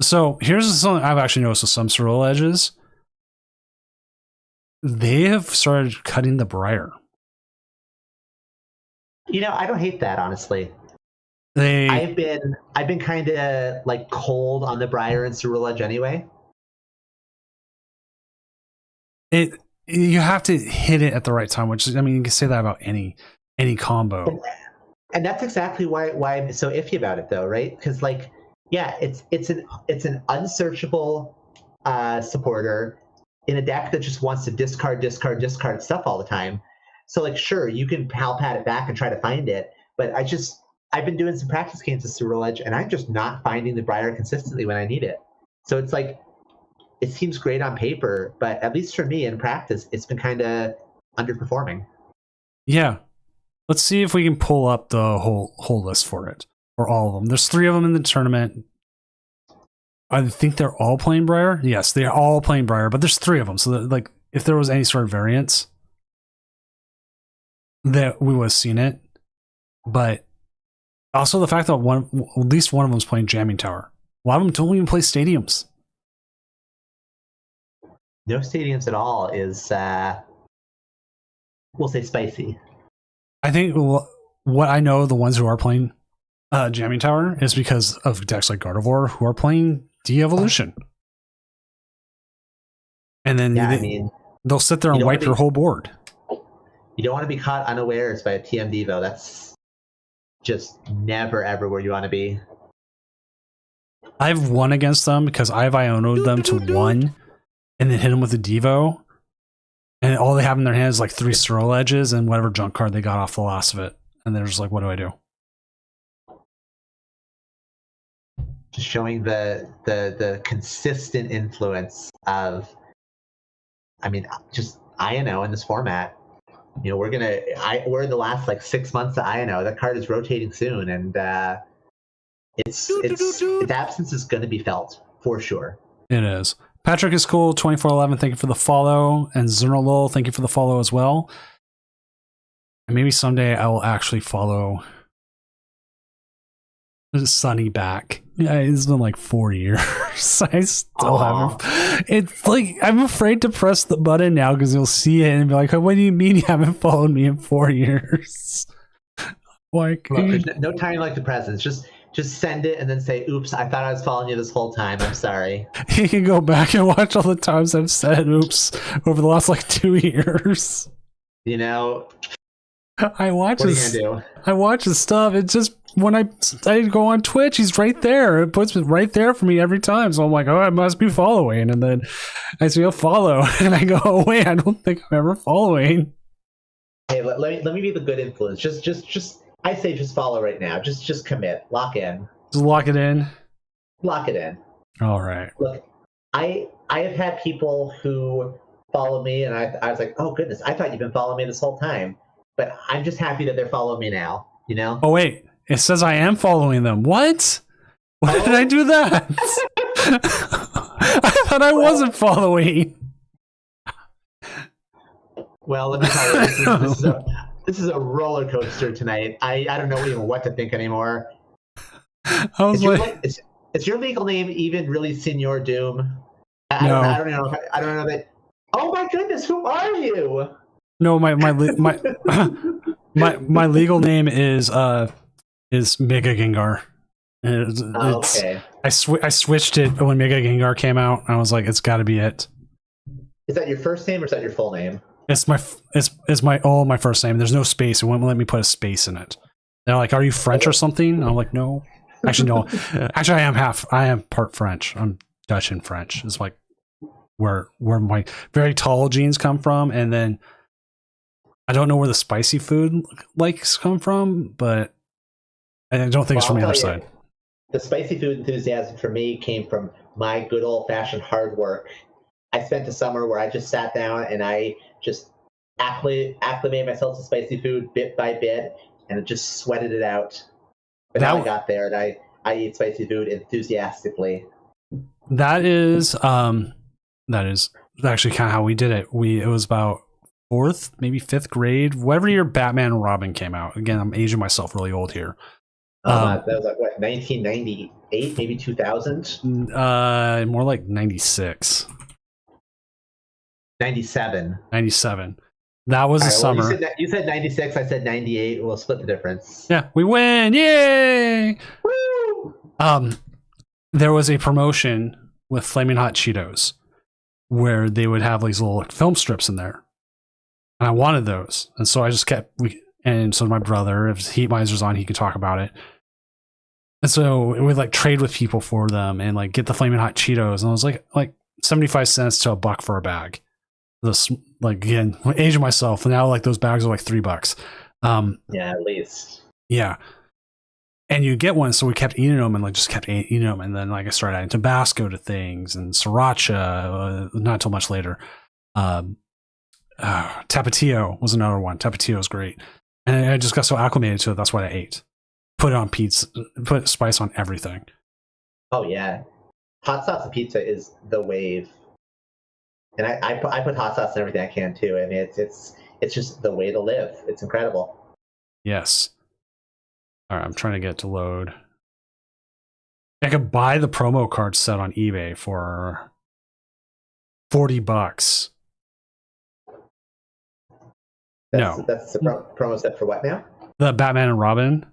So here's something I've actually noticed with some Cyril Edges. They have started cutting the briar. You know, I don't hate that, honestly. I've been kind of like cold on the briar and Cyril Edge anyway. You have to hit it at the right time, which is, I mean, you can say that about any combo. And that's exactly why I'm so iffy about it, though, right? Because like, yeah, it's an unsearchable supporter in a deck that just wants to discard stuff all the time. So like, sure, you can pal pat it back and try to find it, but I've been doing some practice games with Cyril Edge, and I'm just not finding the briar consistently when I need it. So it's like, it seems great on paper, but at least for me in practice, it's been kind of underperforming. Yeah. Let's see if we can pull up the whole list for it, for all of them. There's 3 of them in the tournament. I think they're all playing briar. Yes, they're all playing briar, but there's 3 of them. So that, like, if there was any sort of variance, that we would have seen it. But also the fact that at least one of them is playing Jamming Tower. A lot of them don't even play stadiums. No stadiums at all is, we'll say, spicy. I think what I know, the ones who are playing Jamming Tower is because of decks like Gardevoir who are playing De-Evolution. And then they'll sit there and wipe your whole board. You don't want to be caught unawares by a TM Devo. That's just never ever where you want to be. I've won against them because I've Iono'd them to 1 and then hit them with a Devo. And all they have in their hands is like 3 Sterile Edges and whatever junk card they got off the last of it. And they're just like, what do I do? Just showing the consistent influence of, I mean, just INO in this format. You know, we're in the last like 6 months of INO. That card is rotating soon, and its absence is going to be felt for sure. It is. Patrick is cool. 2411. Thank you for the follow, and Zernalol, thank you for the follow as well. And maybe someday I will actually follow Sunny back. Yeah, it's been like 4 years. I still haven't. It's like I'm afraid to press the button now because you'll see it and be like, oh, "What do you mean you haven't followed me in 4 years?" Like, look, there's no time like the present. Just send it and then say, "Oops, I thought I was following you this whole time. I'm sorry." You can go back and watch all the times I've said "oops" over the last like 2 years. You know, I watch what are you his, gonna do? I watch his stuff. It's just when I go on Twitch, he's right there. It puts it right there for me every time. So I'm like, oh, I must be following. And then I see a follow, and I go, oh wait, I don't think I'm ever following. Hey, let me be the good influence. Just I say just follow right now. Just commit. Lock in. Just lock it in. Lock it in. All right. Look, I have had people who follow me, and I was like, oh goodness, I thought you've been following me this whole time. But I'm just happy that they're following me now. You know? Oh wait, it says I am following them. What? Why did I do that? I thought I wasn't following. Well, let me tell you, this is a roller coaster tonight. I don't know even what to think anymore. I was is your legal name even really Senor Doom? No. I don't know that. Oh my goodness, who are you? No, my legal name is Mega Gengar. Okay. I switched it when Mega Gengar came out. I was like, it's got to be it. Is that your first name or is that your full name? It's my first name. There's no space. It won't let me put a space in it. They're like, are you French or something? And I'm like, no. Actually, no. Actually, I am part French. I'm Dutch and French. It's like where my very tall genes come from, and then I don't know where the spicy food likes come from, but I don't think it's from the other side. The spicy food enthusiasm for me came from my good old-fashioned hard work. I spent a summer where I just sat down and I just acclimated myself to spicy food bit by bit, and just sweated it out. But now I got there, and I eat spicy food enthusiastically. That is actually kind of how we did it. It was about 4th, maybe 5th grade, whatever year Batman and Robin came out. Again, I'm aging myself really old here. That was like what, 1998, maybe 2000? More like 96. 97. 97. That was the summer. You said 96, I said 98. We'll split the difference. Yeah, we win. Yay! Woo! There was a promotion with Flaming Hot Cheetos where they would have these little film strips in there. And I wanted those. And so I just and so my brother, if Heat Miser's on, he could talk about it. And so it would like trade with people for them and like get the Flaming Hot Cheetos. And it was like 75 cents to $1 for a bag. This, like, again, aging myself, and now like those bags are like $3. Yeah, at least. Yeah. And you get one, so we kept eating them and like just kept eating them. And then like I started adding Tabasco to things and Sriracha, not until much later. Tapatio was another one. Tapatio is great. And I just got so acclimated to it, that's what I ate. Put it on pizza, put spice on everything. Oh yeah. Hot sauce and pizza is the wave. And I put hot sauce in everything I can too. I mean, it's just the way to live. It's incredible. Yes. All right, I'm trying to get it to load. I could buy the promo card set on eBay for $40. That's the promo set for what now? The Batman and Robin.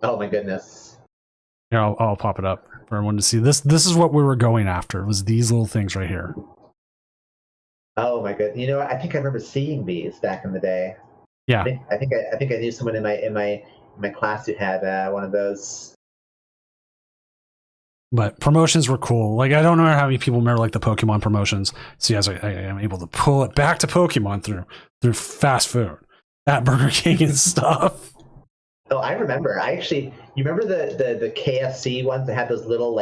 Oh my goodness. Here, I'll pop it up for everyone to see. This is what we were going after. It was these little things right here. Oh my goodness. You know, I think I remember seeing these back in the day. Yeah, I think I knew someone in my class who had one of those. but promotions were cool. Like I don't know how many people remember like the Pokemon promotions. So yes, I am able to pull it back to Pokemon through fast food at Burger King and stuff. Oh, I remember. You remember the KFC ones that had those little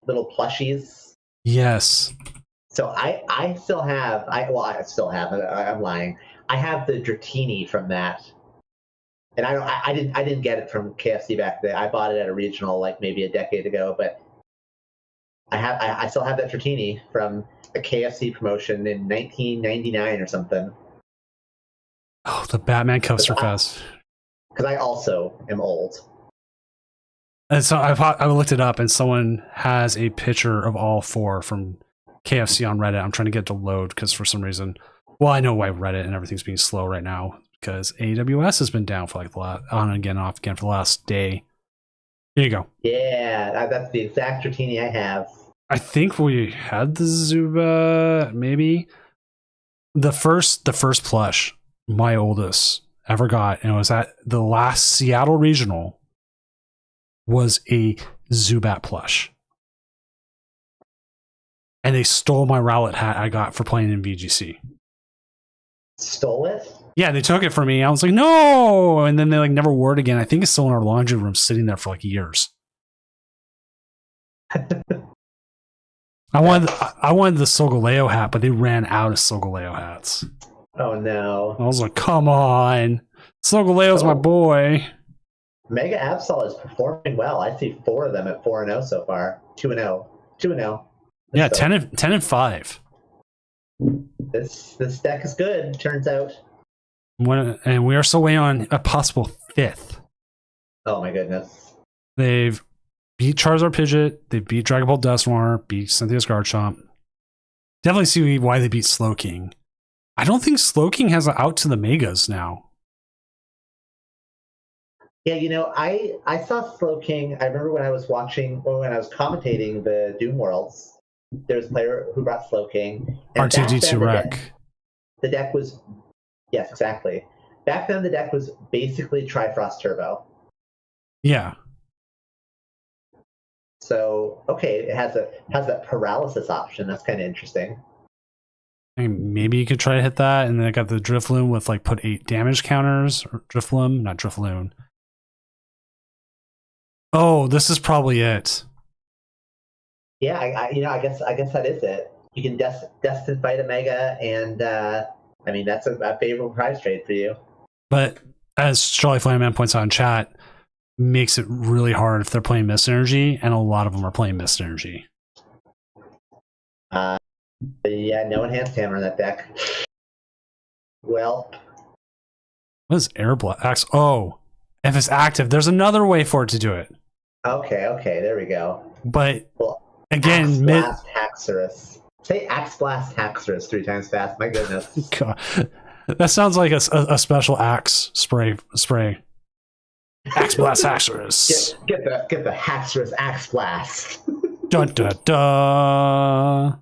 plushies? Yes. So I still have I still have I'm lying. I have the Dratini from that. And I didn't get it from KFC back then. I bought it at a regional like maybe a decade ago, but I still have that Dratini from a KFC promotion in 1999 or something. Oh, the Batman Coaster Fest. Because I also am old. And so I looked it up, and someone has a picture of all four from KFC on Reddit. I'm trying to get it to load because for some reason, well, I know why Reddit and everything's being slow right now because AWS has been down for like the last on and again, off again for the last day. Here you go. Yeah, that's the exact Dratini I have. I think we had the Zuba, maybe the first plush my oldest ever got, and it was at the last Seattle Regional. Was a Zubat plush. And they stole my Rowlet hat I got for playing in VGC. Stole it? Yeah, they took it from me. I was like, no! And then they like never wore it again. I think it's still in our laundry room sitting there for like years. I wanted the Solgaleo hat, but they ran out of Solgaleo hats. Oh no. I was like, come on. Solgaleo's my boy. Mega Absol is performing well. I see 4 of them at 4-0 so far. 2-0. 2-0. Yeah, so 10 and 5. This deck is good, turns out. And we are still waiting on a possible 5th. Oh my goodness. They've beat Charizard Pidgeot, they beat Dragon Ball Dusknoir, beat Cynthia's Garchomp. Definitely see why they beat Slowking. I don't think Slowking has out to the Megas now. Yeah, I saw Slowking. I remember when I was commentating the Doom Worlds, there was a player who brought Slowking. R2D2 Rec. The deck was, yes, exactly. Back then, the deck was basically Trifrost Turbo. Yeah. So, okay, it has that paralysis option. That's kind of interesting. I mean, maybe you could try to hit that, and then I got the Drifloon with like put 8 damage counters, or Drifloon, not Drifloon. Oh, this is probably it. Yeah, I guess that is it. You can Destined Fight a Mega, and I mean that's a favorable prize trade for you. But as Charlie Flameman points out in chat, makes it really hard if they're playing Mist Energy, and a lot of them are playing Mist Energy. Yeah, no Enhanced Hammer in that deck. Well, what is Air Blast? Oh, if it's active, there's another way for it to do it. Okay, there we go. But well, again, Axe Blast Haxorus. Say Axe Blast Haxorus 3 times fast. My goodness. God. That sounds like a special axe spray. Axe Blast Haxorus. Get the Haxorus Axe Blast. Dun dun dun.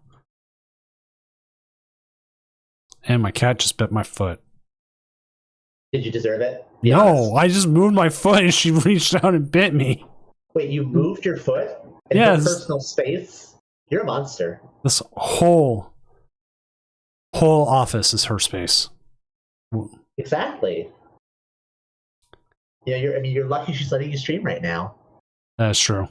And my cat just bit my foot. Did you deserve it? No, I just moved my foot and she reached out and bit me. Wait, you moved your foot in your personal space? You're a monster. This whole office is her space. Exactly. Yeah, you're lucky she's letting you stream right now. That's true.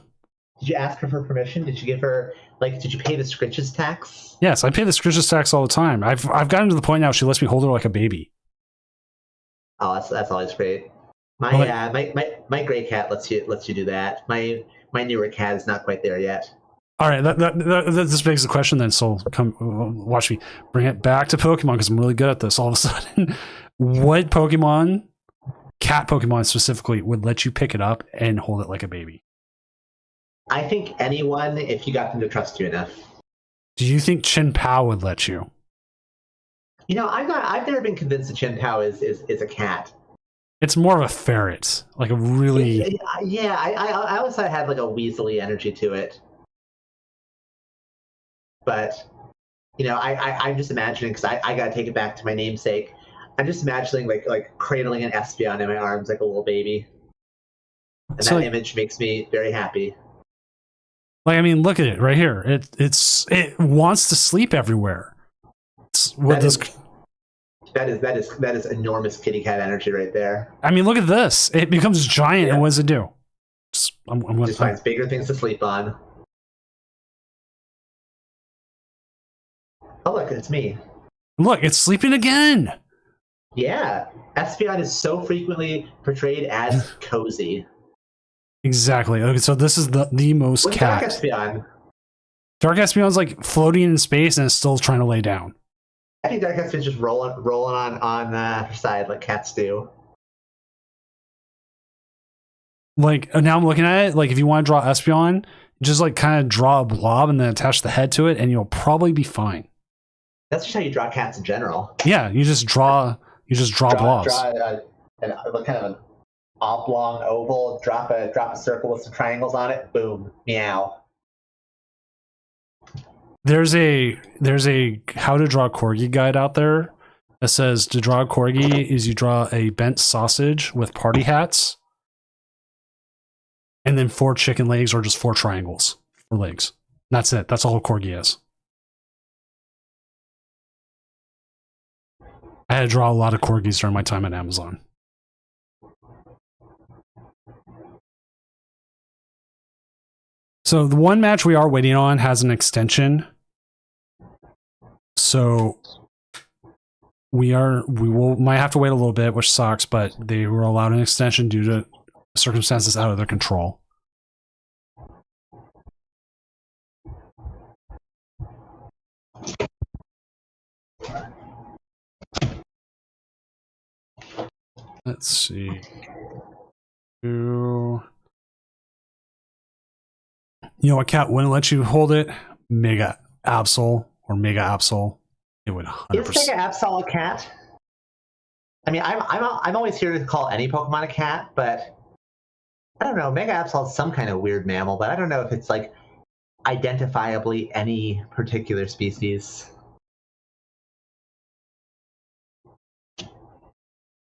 Did you ask her for permission? Did you give her did you pay the Scritches tax? Yes, I pay the Scritches tax all the time. I've gotten to the point now she lets me hold her like a baby. Oh, that's always great. My gray cat lets you do that. My newer cat is not quite there yet. All right, this begs the question then. So come watch me bring it back to Pokemon because I'm really good at this. All of a sudden, what Pokemon, cat Pokemon specifically, would let you pick it up and hold it like a baby? I think anyone, if you got them to trust you enough. Do you think Chin Pao would let you? I've never been convinced that Chin Pao is a cat. It's more of a ferret, like a really. Yeah, I always thought it had like a weaselly energy to it. But I'm just imagining because I got to take it back to my namesake. I'm just imagining like cradling an Espeon in my arms like a little baby. And So, that image makes me very happy. like, I mean, look at it right here. It wants to sleep everywhere. That is enormous kitty cat energy right there. I mean, look at this. It becomes giant, and what does it do? Just finds bigger things to sleep on. Oh look, it's me. Look, it's sleeping again. Yeah, Espeon is so frequently portrayed as cozy. Exactly. Okay, so this is the most What's cat. Dark Espeon? Dark Espeon's like floating in space and is still trying to lay down. I think Dark Espeon's just rolling on her side like cats do. Like, now I'm looking at it. Like, if you want to draw Espeon, just like kind of draw a blob and then attach the head to it, and you'll probably be fine. That's just how you draw cats in general. Yeah, you just draw blobs. Draw kind of an oblong oval. Drop a circle with some triangles on it. Boom, meow. There's a how to draw corgi guide out there that says to draw a corgi is you draw a bent sausage with party hats, and then 4 chicken legs or just 4 triangles for legs. That's it. That's all a corgi is. I had to draw a lot of corgis during my time at Amazon. So the one match we are waiting on has an extension. So might have to wait a little bit, which sucks, but they were allowed an extension due to circumstances out of their control. Let's see. You know what cat wouldn't let you hold it? Mega Absol or Mega Absol. It would 100%. Is Mega Absol a cat? I mean, I'm always here to call any Pokemon a cat, but I don't know. Mega Absol is some kind of weird mammal, but I don't know if it's like identifiably any particular species.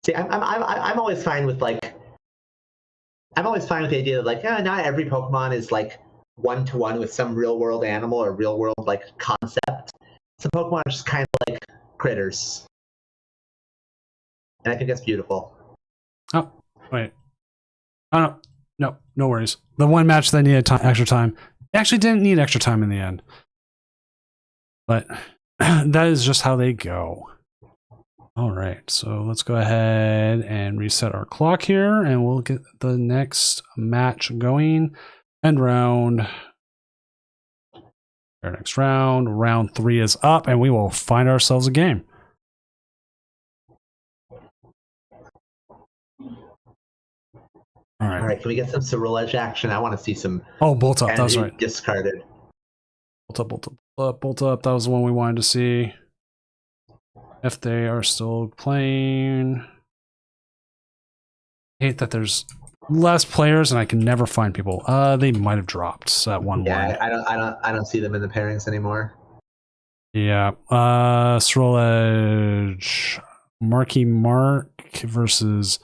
See, I'm always fine with like. I'm always fine with the idea that like not every Pokemon is like one-to-one with some real-world animal or real-world like concept. Some Pokemon are just kind of like critters, and I think that's beautiful. Oh, wait. Oh, no. No worries. The one match that needed extra time actually didn't need extra time in the end. But that is just how they go. All right, so let's go ahead and reset our clock here, and we'll get the next match going. End round. Our next round. Round 3 is up, and we will find ourselves a game. All right. Can we get some Cerule Edge action? I want to see some. Oh, Bolt Up. That was right. Discarded. Bolt Up. That was the one we wanted to see. If they are still playing. I hate that there's less players and I can never find people. They might have dropped that one. Yeah, I don't see them in the pairings anymore. Yeah. Cerule Edge. Marky Mark versus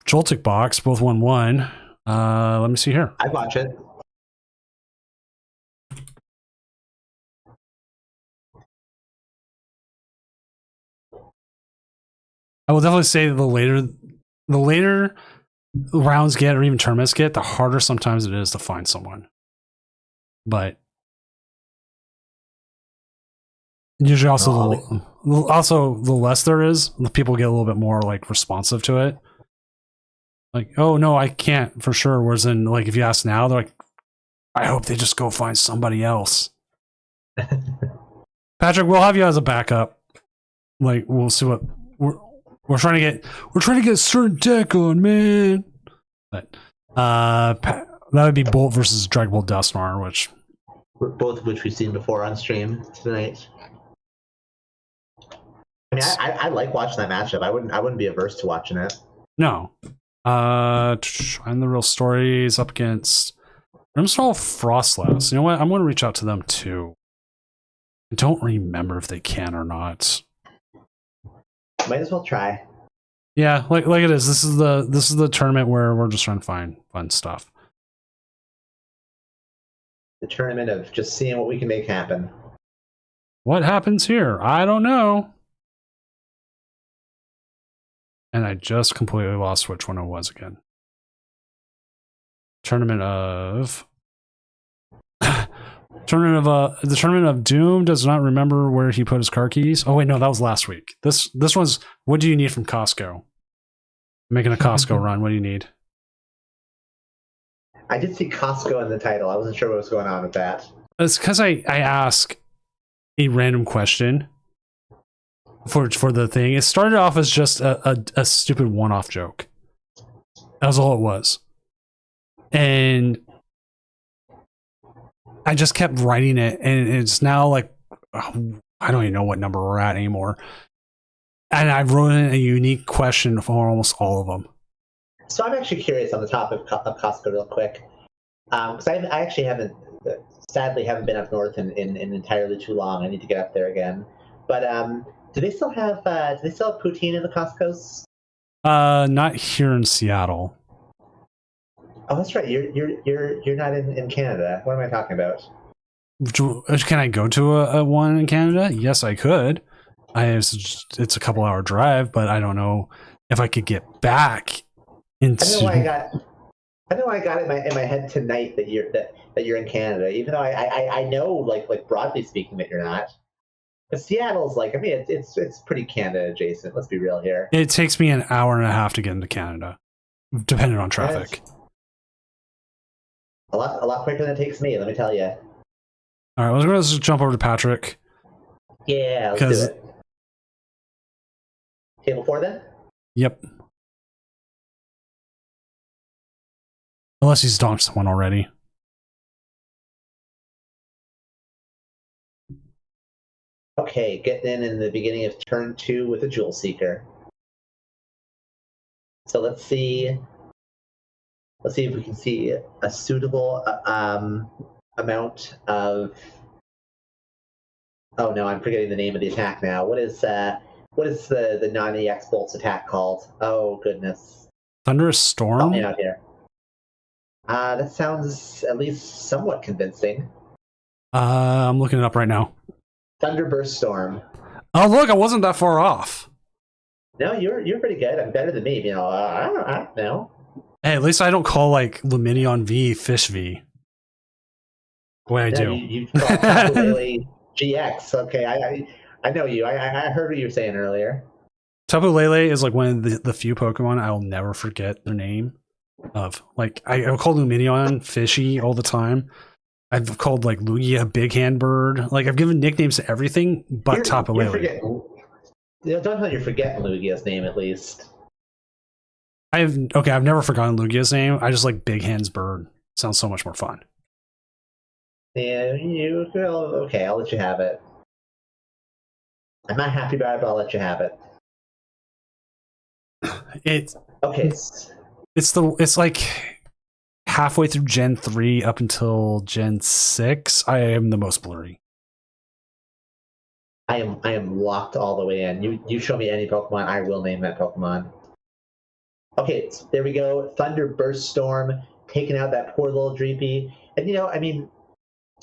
Joltik Box, both 1-1. Let me see here. I'd watch it. I will definitely say the later rounds get, or even tournaments get, the harder sometimes it is to find someone. But usually also the less there is, the people get a little bit more like responsive to it. Like, oh no, I can't for sure. Whereas in like if you ask now, they're like, I hope they just go find somebody else. Patrick, we'll have you as a backup. Like we'll see what we're trying to get certain deck on, man. But that would be Bolt versus Dragon Ball Dusknoir, which both of which we've seen before on stream tonight. I mean, I like watching that matchup. I wouldn't be averse to watching it. No. And the real stories up against Rimstall Frostlass. You know what? I'm going to reach out to them too. I don't remember if they can or not. Might as well try. Yeah, like it is. This is the tournament where we're just trying to find fun stuff. The tournament of just seeing what we can make happen. What happens here? I don't know. And I just completely lost which one it was again. Tournament of the Tournament of Doom does not remember where he put his car keys. Oh wait, no, that was last week. This one's what do you need from Costco? Making a Costco run. What do you need? I did see Costco in the title. I wasn't sure what was going on with that. It's because I ask a random question for the thing. It started off as just a stupid one-off joke. That was all it was. And I just kept writing it, and it's now like, I don't even know what number we're at anymore. And I wrote in a unique question for almost all of them. So I'm actually curious on the topic of Costco real quick. Because I actually sadly haven't been up north in entirely too long. I need to get up there again. But do they still have poutine in the Costco's? Not here in Seattle. Oh, that's right. You're not in Canada. What am I talking about? Can I go to a one in Canada? Yes, I could. It's a couple hour drive, but I don't know if I could get back into. I know I got it in my head tonight that you're in Canada, even though I know like broadly speaking that you're not. But Seattle's like, I mean, it's pretty Canada adjacent. Let's be real here. It takes me an hour and a half to get into Canada, depending on traffic. A lot quicker than it takes me, let me tell you. All right, let's just jump over to Patrick. Yeah, let's do it. Table 4 then? Yep. Unless he's donked someone already. Okay, getting in the beginning of turn 2 with a Jewel Seeker. So let's see if we can see a suitable amount of. Oh no, I'm forgetting the name of the attack now. What is the non-EX bolts attack called? Oh goodness. Thunderous Storm? Help me out here. That sounds at least somewhat convincing. I'm looking it up right now. Thunderburst Storm. Oh look, I wasn't that far off. No, you're pretty good. I'm better than me. You know, I don't know. Hey, at least I don't call like Luminion V Fish V. Boy, I do. You call Tapu GX. Okay, I know you. I heard what you were saying earlier. Tapu Lele is like one of the few Pokemon I'll never forget their name of. Like I call Luminion Fishy all the time. I've called like Lugia Big Hand Bird. Like I've given nicknames to everything but Tapu Lele. Don't tell you're forgetting Lugia's name at least. I've never forgotten Lugia's name. I just like Big Hands Bird. Sounds so much more fun. Yeah, okay, I'll let you have it. I'm not happy about it, but I'll let you have it. It's okay. It's like halfway through Gen 3 up until Gen 6. I am the most blurry. I am locked all the way in. You show me any Pokemon, I will name that Pokemon. Okay, there we go. Thunderburst Storm, taking out that poor little Dreepy. And I mean,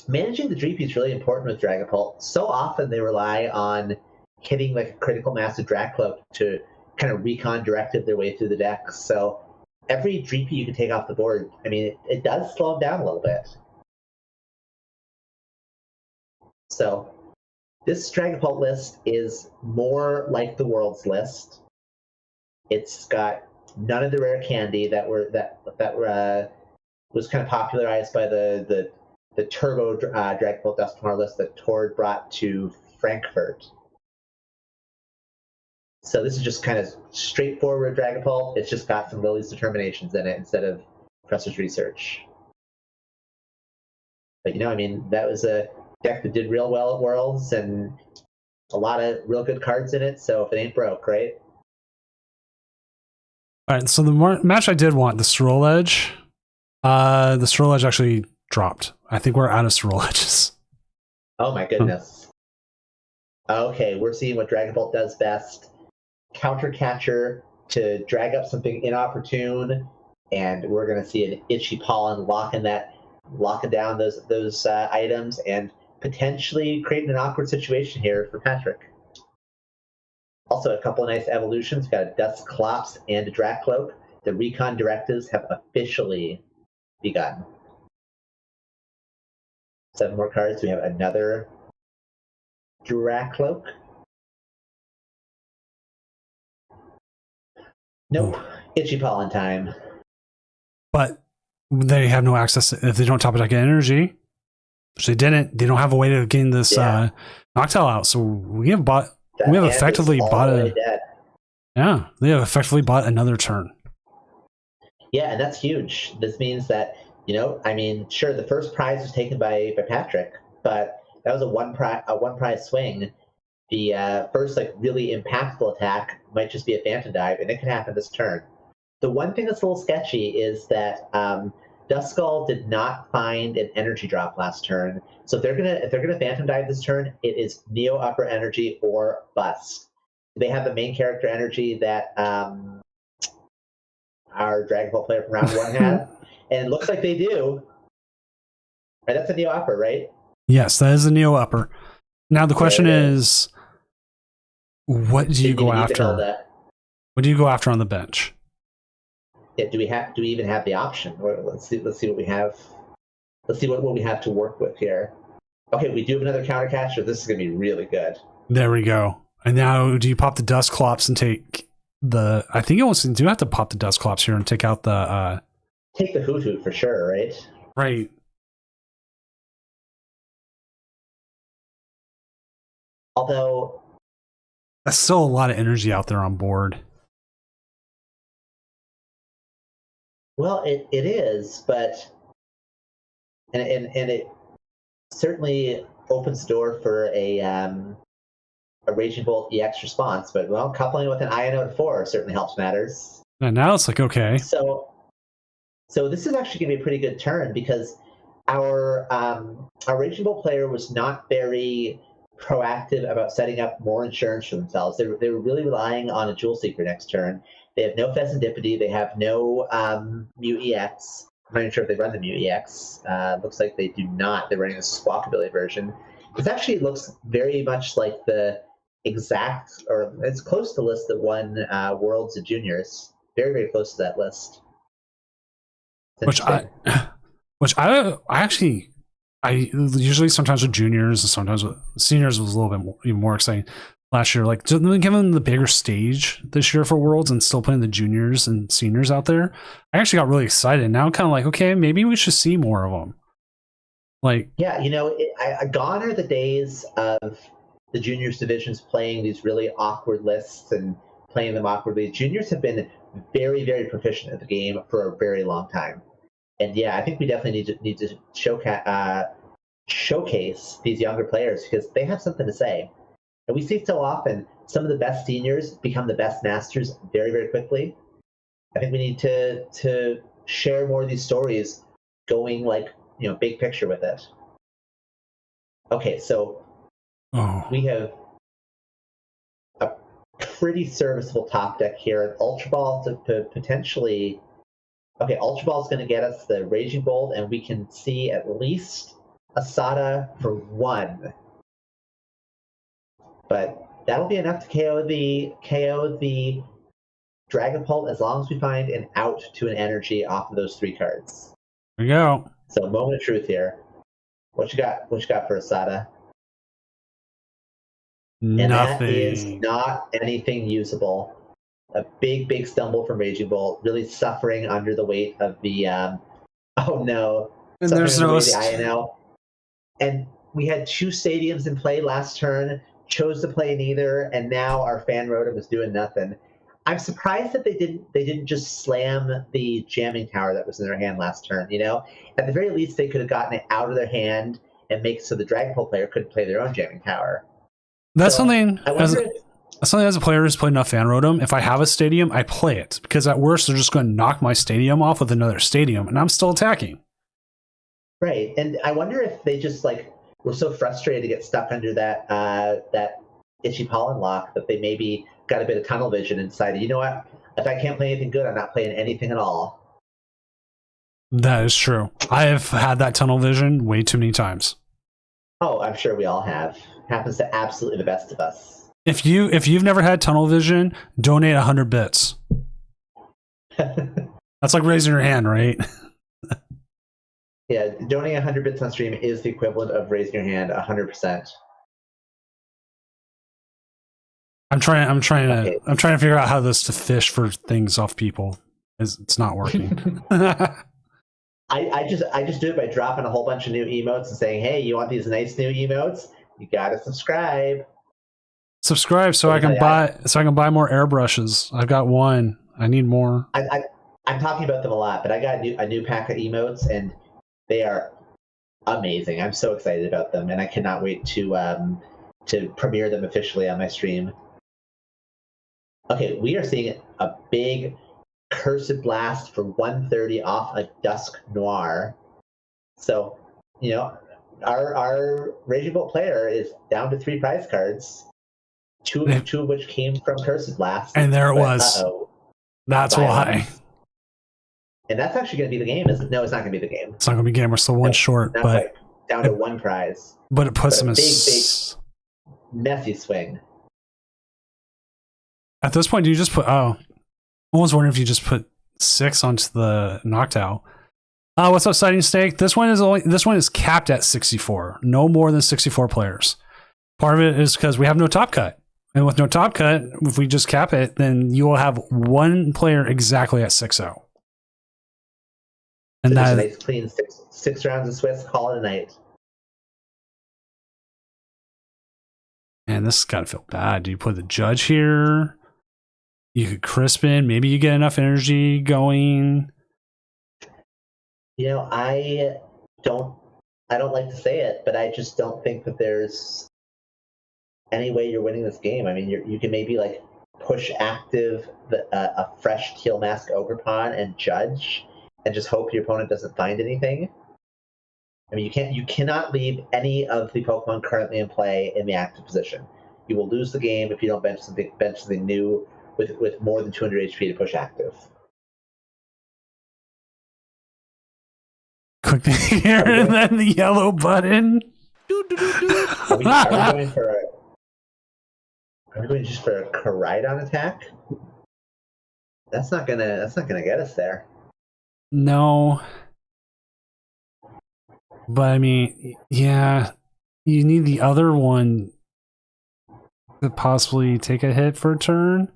managing the Dreepy is really important with Dragapult. So often they rely on hitting like a critical mass of Dragapult to kind of recon directive their way through the deck. So every Dreepy you can take off the board, I mean, it does slow them down a little bit. So this Dragapult list is more like the World's list. It's got none of the rare candy that was kind of popularized by the Turbo Dragapult Dusknoir list that Tord brought to Frankfurt. So this is just kind of straightforward Dragapult. It's just got some Lily's Determinations in it instead of Professor's Research. But I mean, that was a deck that did real well at Worlds and a lot of real good cards in it. So if it ain't broke, right? All right, so the match I did want, the Swirl Edge. The Swirl Edge actually dropped. I think we're out of Swirl Edges. Oh my goodness. Okay, we're seeing what Dragapult does best. counter catcher to drag up something inopportune, and we're going to see an Itchy Pollen locking down those items and potentially creating an awkward situation here for Patrick. Also, a couple of nice evolutions. Got a Dusclops and a Dracloak. The recon directives have officially begun. 7 more cards. We have another Dracloak. Nope. Itchy Pollen time. But they have no access if they don't top attack energy, which they didn't. They don't have a way to gain this Noctowl out. So we have effectively bought a. Yeah, they have effectively bought another turn. Yeah, and that's huge. This means that, I mean, sure, the first prize was taken by Patrick, but that was a one prize swing. The first really impactful attack might just be a Phantom Dive, and it can happen this turn. The one thing that's a little sketchy is that Duskull did not find an energy drop last turn. So if they're gonna Phantom Dive this turn, it is Neo Upper Energy or bust. They have the main character energy that our Dragon Ball player from round 1 had, and it looks like they do. Right, that's a Neo Upper, right? Yes, that is a Neo Upper. Now the question is, what do you go after? What do you go after on the bench? Yeah, do we even have the option? Let's see what we have. Let's see what we have to work with here. Okay, we do have another counter catcher. This is gonna be really good. There we go. And now, do you pop the Dusclops and take the? I think you do have to pop the Dusclops here and take out the. Take the Hoot for sure, right? Right. Although that's still a lot of energy out there on board. Well, it is, but and it certainly opens the door for a Raging Bolt EX response. But coupling with an Ionode 4 certainly helps matters. And now it's like, okay. So this is actually going to be a pretty good turn because our Raging Bolt player was not very proactive about setting up more insurance for themselves. They were really relying on a Jewel Seeker next turn. They have no Pheasantipity. They have no Mew EX. I'm not even sure if they run the Mew EX. Looks like they do not. They're running a Squawkabilly version. This actually looks very much like the exact, or it's close to the list that won Worlds of Juniors. Very, very close to that list. Which I usually sometimes with juniors and sometimes with seniors was a little bit even more exciting last year. Like giving them the bigger stage this year for Worlds and still putting the juniors and seniors out there, I actually got really excited. Now I'm kind of like, okay, maybe we should see more of them. Like, yeah, gone are the days of the juniors divisions playing these really awkward lists and playing them awkwardly. Juniors have been very, very proficient at the game for a very long time. And yeah, I think we definitely need to showcase these younger players because they have something to say. And we see so often some of the best seniors become the best masters very, very quickly. I think we need to share more of these stories, going big picture with it. Okay, so we have a pretty serviceable top deck here. Ultra Ball to potentially. Okay, Ultra Ball is going to get us the Raging Bolt, and we can see at least a Sada for 1. But that'll be enough to KO the Dragapult as long as we find an out to an energy off of those 3 cards. There you go. So moment of truth here. What you got? What you got for a Sada? Nothing. And that is not anything usable. A big stumble from Raging Bolt, really suffering under the weight of the oh no. And there's no the INL. And we had 2 stadiums in play last turn, chose to play neither, and now our fan rotor was doing nothing. I'm surprised that they didn't just slam the jamming tower that was in their hand last turn, At the very least they could have gotten it out of their hand and make it so the Dragapult player couldn't play their own jamming tower. That's something as a player who's played enough Fan Rotom, if I have a stadium, I play it. Because at worst, they're just going to knock my stadium off with another stadium, and I'm still attacking. Right, and I wonder if they just, were so frustrated to get stuck under that itchy pollen lock that they maybe got a bit of tunnel vision and decided, you know what? If I can't play anything good, I'm not playing anything at all. That is true. I have had that tunnel vision way too many times. Oh, I'm sure we all have. Happens to absolutely the best of us. If you've never had tunnel vision, donate 100 bits. That's like raising your hand, right? Yeah, donating 100 bits on stream is the equivalent of raising your hand 100%. I'm trying to figure out how to fish for things off people. It's not working. I just do it by dropping a whole bunch of new emotes and saying, hey, you want these nice new emotes? You gotta subscribe. Subscribe so I can buy more airbrushes. I've got one. I need more. I'm talking about them a lot, but I got a new pack of emotes, and they are amazing. I'm so excited about them, and I cannot wait to premiere them officially on my stream. Okay, we are seeing a big Cursed Blast for 130 off a Dusk Noir. So, our Raging Bolt player is down to 3 prize cards, two of which came from Cursed Blast. And there it was. Uh-oh. That's why. And that's actually going to be the game, isn't it? No, it's not going to be the game. It's not going to be game. We're still one short, but down to 1 prize. But it puts them in big, messy swing. At this point, do you just put? Oh, I was wondering if you just put 6 onto the Noctowl. What's up, Sighting Snake? This one is capped at 64. No more than 64 players. Part of it is because we have no top cut. And with no top cut, if we just cap it, then you will have 1 player exactly at 6-0. And so that a nice clean six rounds of Swiss, call it a night. Man, this has got to feel bad. Do you put the Judge here? You could Crispin. Maybe you get enough energy going. I don't like to say it, but I just don't think that there's any way you're winning this game. I mean, you can maybe like push active a fresh Teal Mask Ogerpon and Judge, and just hope your opponent doesn't find anything. I mean, you cannot leave any of the Pokemon currently in play in the active position. You will lose the game if you don't bench something new with more than 200 HP to push active. Click here and then the yellow button. Are we going just for a Koraidon attack? That's not gonna get us there. No. But I mean, yeah, you need the other one to possibly take a hit for a turn.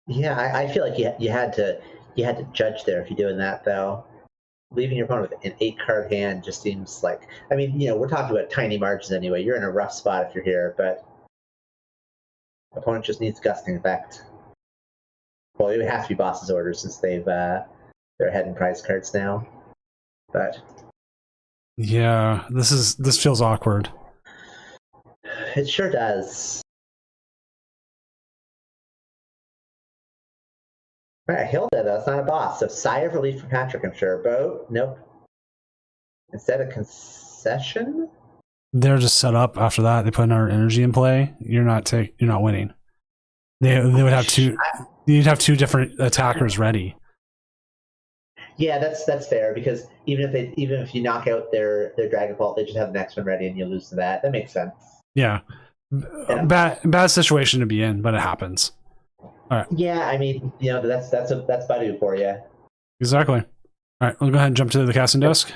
Yeah, I feel like you had to Judge there if you're doing that, though. Leaving your opponent with an 8-card hand just seems like, I mean, we're talking about tiny margins anyway. You're in a rough spot if you're here, but opponent just needs Gusting Effect. Well, it would have to be Boss's Order since they're ahead in prize cards now. But yeah, this feels awkward. It sure does. All right, Hilda, that's not a boss. So sigh of relief for Patrick, I'm sure. Bo, nope. Instead of concession? They're just set up after that. They put another energy in play. You're not winning. They would have two. You'd have 2 different attackers ready. Yeah, that's fair, because even if you knock out their Dragon Ball, they just have the next one ready and you lose to that. That makes sense. Yeah. Bad situation to be in, but it happens. All right. Yeah, I mean, that's Badu for you. Exactly. All right, we'll go ahead and jump to the casting desk.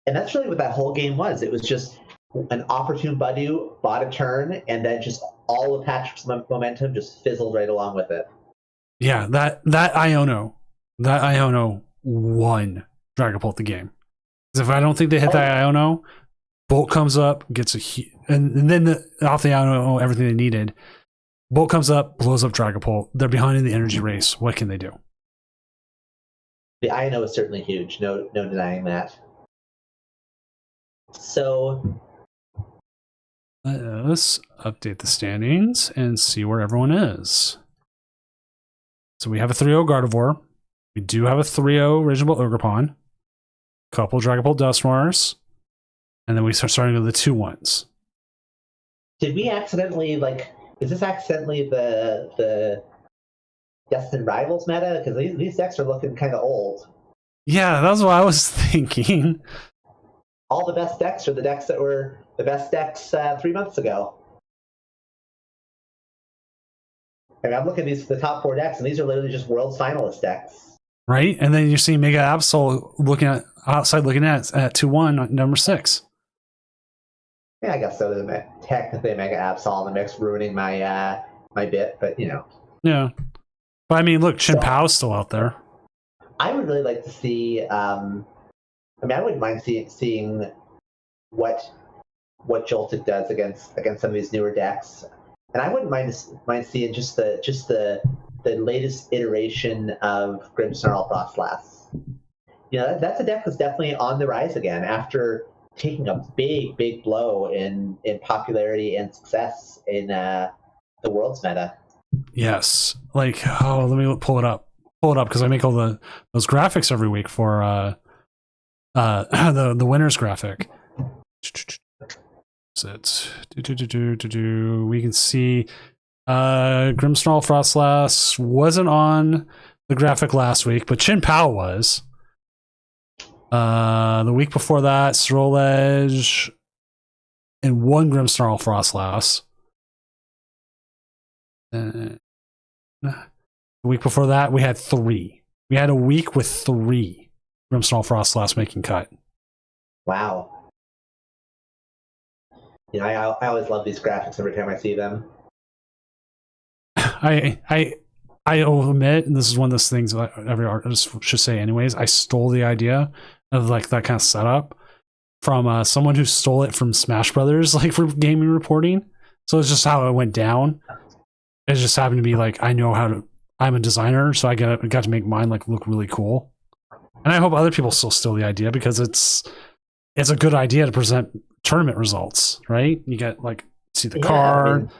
And that's really what that whole game was. It was just an opportune Badu bought a turn, and then just all of Patrick's momentum just fizzled right along with it. Yeah, that Iono won Dragapult the game. Because if I don't think they hit that Iono, Bolt comes up, gets and then off the Iono, everything they needed. Bolt comes up, blows up Dragapult. They're behind in the energy race. What can they do? The Iono is certainly huge. No denying that. So let's update the standings and see where everyone is. So we have a 3-0 Gardevoir. We do have a 3-0 Reasonable Ogerpon. Couple Dragapult Dusknoirs. And then we start starting with the 2-1s. Did we accidentally is this accidentally the Destined Rivals meta? Because these decks are looking kind of old. Yeah, that's what I was thinking. All the best decks are the decks that were the best decks 3 months ago. I mean, I'm looking at the top 4 decks, and these are literally just World's Finalist decks. Right? And then you see Mega Absol looking at 2-1, number 6. Yeah, I guess so. There's technically Mega Absol in the mix, ruining my my bit, but Yeah. But I mean, look, Chin Pao's still out there. I would really like to see. I wouldn't mind seeing what Joltik does against some of these newer decks, and I wouldn't mind seeing just the latest iteration of Grimmsnarl Frostlass. That's a deck that's definitely on the rise again after taking a big blow in popularity and success in the World's meta. Yes. Let me pull it up because I make all those graphics every week for the winners graphic. So it's we can see Grimmsnarl Frostlass wasn't on the graphic last week, but Chin Pao was. The week before that, Sroledge and 1 Grimmsnarl Frostlass. The week before that, we had 3. We had a week with 3 Grimmsnarl Frostlass making cut. Wow. I always love these graphics every time I see them. I will admit, and this is one of those things that every artist should say anyways, I stole the idea of that kind of setup from someone who stole it from Smash Brothers, for gaming reporting. So it's just how it went down. It just happened to be I know how to. I'm a designer, so I got to make mine look really cool. And I hope other people still steal the idea because it's a good idea to present tournament results, right? You get see the card.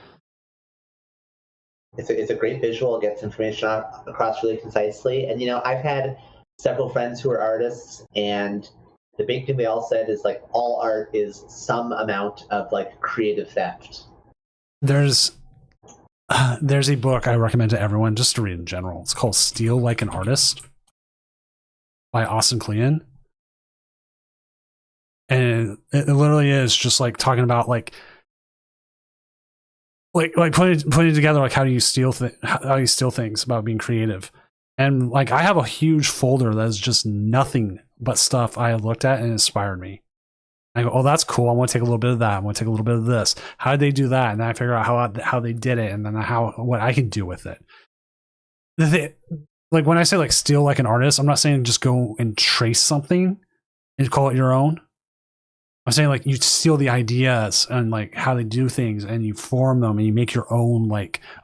I mean, it's a great visual. It gets information across really concisely. And I've had several friends who are artists, and the big thing they all said is all art is some amount of creative theft. There's a book I recommend to everyone just to read in general. It's called Steal Like an Artist by Austin Kleon. And it literally is just talking about putting together how do you steal things about being creative. And I have a huge folder that is just nothing but stuff I have looked at and inspired me. I go, oh, that's cool. I want to take a little bit of that. I want to take a little bit of this. How did they do that? And then I figure out how they did it, and then what I can do with it. When I say steal like an artist, I'm not saying just go and trace something and call it your own. I'm saying you steal the ideas and how they do things, and you form them and you make your own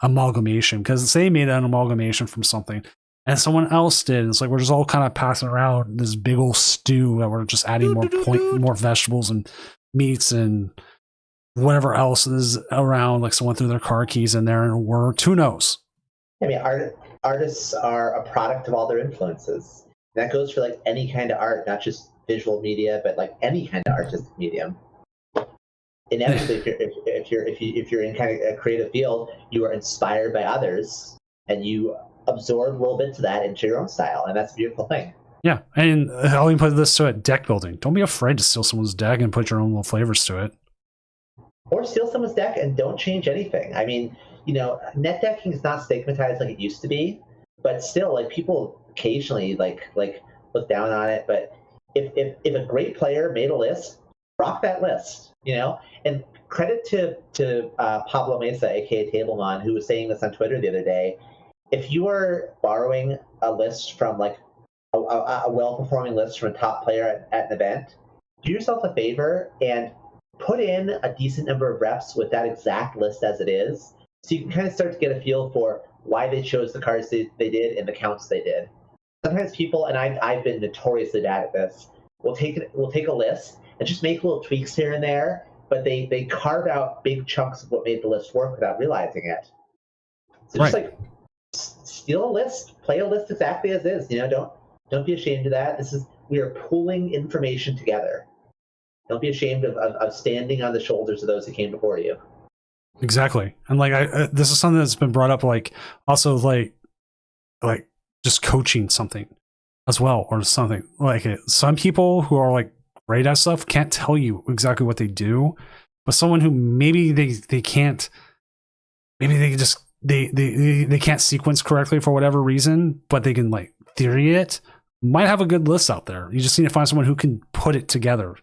amalgamation, because they made an amalgamation from something and someone else did. And it's we're just all kind of passing around this big old stew that we're just adding more vegetables and meats and whatever else is around. Someone threw their car keys in there and who knows? I mean, artists are a product of all their influences. That goes for any kind of art, not just visual media, but any kind of artistic medium. Inevitably, if you're in kind of a creative field, you are inspired by others, and you absorb little bits of that into your own style, and that's a beautiful thing. Yeah, and I'll even put this to it: deck building. Don't be afraid to steal someone's deck and put your own little flavors to it. Or steal someone's deck and don't change anything. I mean, net decking is not stigmatized like it used to be, but still, people occasionally look down on it. But if a great player made a list, rock that list, And credit to Pablo Mesa, aka Tablemon, who was saying this on Twitter the other day. If you are borrowing a list from a well-performing list from a top player at an event, do yourself a favor and put in a decent number of reps with that exact list as it is, so you can kind of start to get a feel for why they chose the cards they did and the counts they did. Sometimes people, and I've been notoriously bad at this, will take a list and just make little tweaks here and there, but they carve out big chunks of what made the list work without realizing it. So just steal a list, play a list exactly as is. Don't be ashamed of that. We are pooling information together. Don't be ashamed of standing on the shoulders of those who came before you. Exactly. And like this is something that's been brought up, like also like just coaching something as well, or something like it. Some people who are like great at stuff can't tell you exactly what they do, but someone who maybe they can't, maybe they just they can't sequence correctly for whatever reason, but they can like theory it, might have a good list out there. You just need to find someone who can put it together.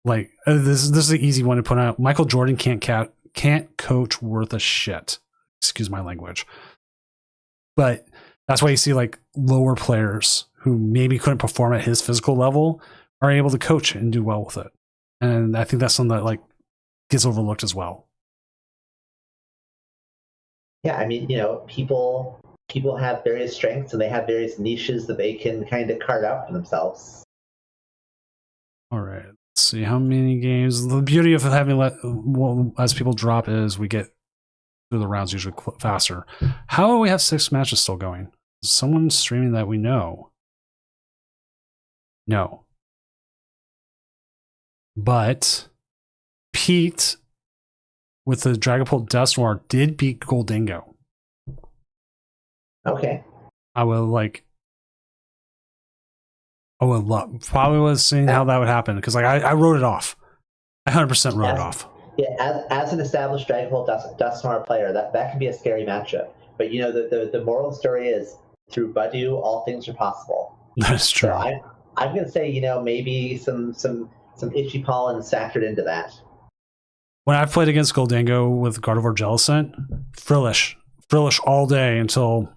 Like this is the easy one to put out. Michael Jordan can't coach worth a shit. Excuse my language. But that's why you see like lower players who maybe couldn't perform at his physical level are able to coach and do well with it. And I think that's something that like gets overlooked as well. Yeah, I mean, people have various strengths and they have various niches that they can kind of carve out for themselves. All right. Let's see how many games. The beauty of having as people drop is we get through the rounds usually faster. How do we have 6 matches still going? Is someone streaming that we know? No. But Pete with the Dragapult Dusknoir did beat Goldingo. Okay. I would love, probably was seeing how that would happen, because like I wrote it off. I 100% wrote it off. Yeah, as an established Dragapult Dusknoir player, that can be a scary matchup. But the moral of the story is, through Badu, all things are possible. That's true. So I'm going to say, maybe some itchy pollens factored into that. When I've played against Goldingo with Gardevoir Jellicent, Frillish all day until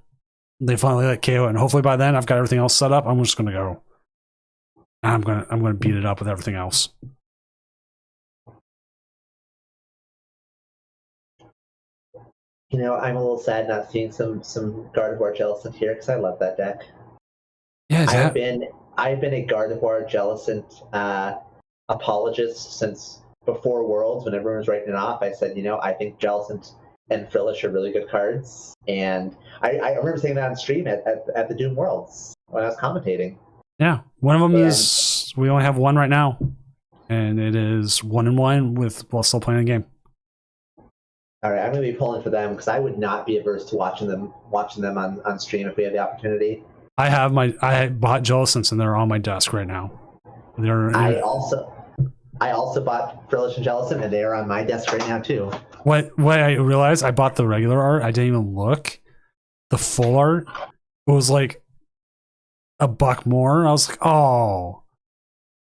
they finally let KO it. And hopefully by then I've got everything else set up. I'm just going to go. I'm going to beat it up with everything else. I'm a little sad not seeing some Gardevoir Jellicent here, because I love that deck. Yeah, I've been a Gardevoir Jellicent apologist since before Worlds. When everyone was writing it off, I said, I think Jellicent and Frillish are really good cards. And I remember saying that on stream at the Doom Worlds when I was commentating. Yeah, one of them is, we only have one right now, and it is 1-1 while still playing the game. All right, I'm going to be pulling for them, because I would not be averse to watching them on stream if we had the opportunity. I bought Jellicents, and they're on my desk right now. I also bought Frillish and Jellicent, and they are on my desk right now too. What I realized, I bought the regular art. I didn't even look. The full art was like $1 more. I was like, oh,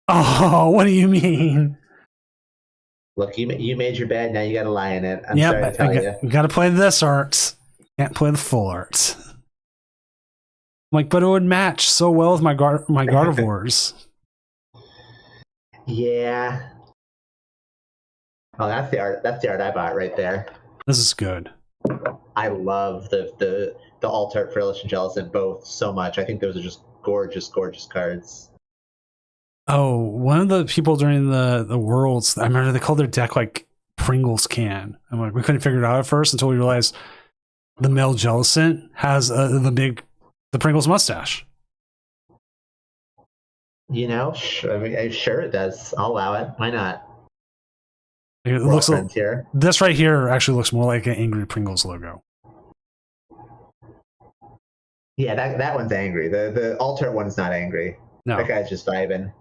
what do you mean? Look, you made your bed. Now you got to lie in it. I'm sorry to tell you. You got to play this art. Can't play the full art. I'm like, but it would match so well with my Gardevoirs. Yeah. Oh, that's the art. That's the art I bought right there. This is good. I love the alt art Frillish and Jellicent both so much. I think those are just gorgeous cards. Oh, one of the people during the Worlds, I remember they called their deck like Pringles can. I'm like, we couldn't figure it out at first until we realized the male Jellicent has the Pringles mustache. Sure it does. I'll allow it. Why not? It looks here. This right here actually looks more like an angry Pringles logo. Yeah, that one's angry. The alternate one's not angry. No, that guy's just vibing.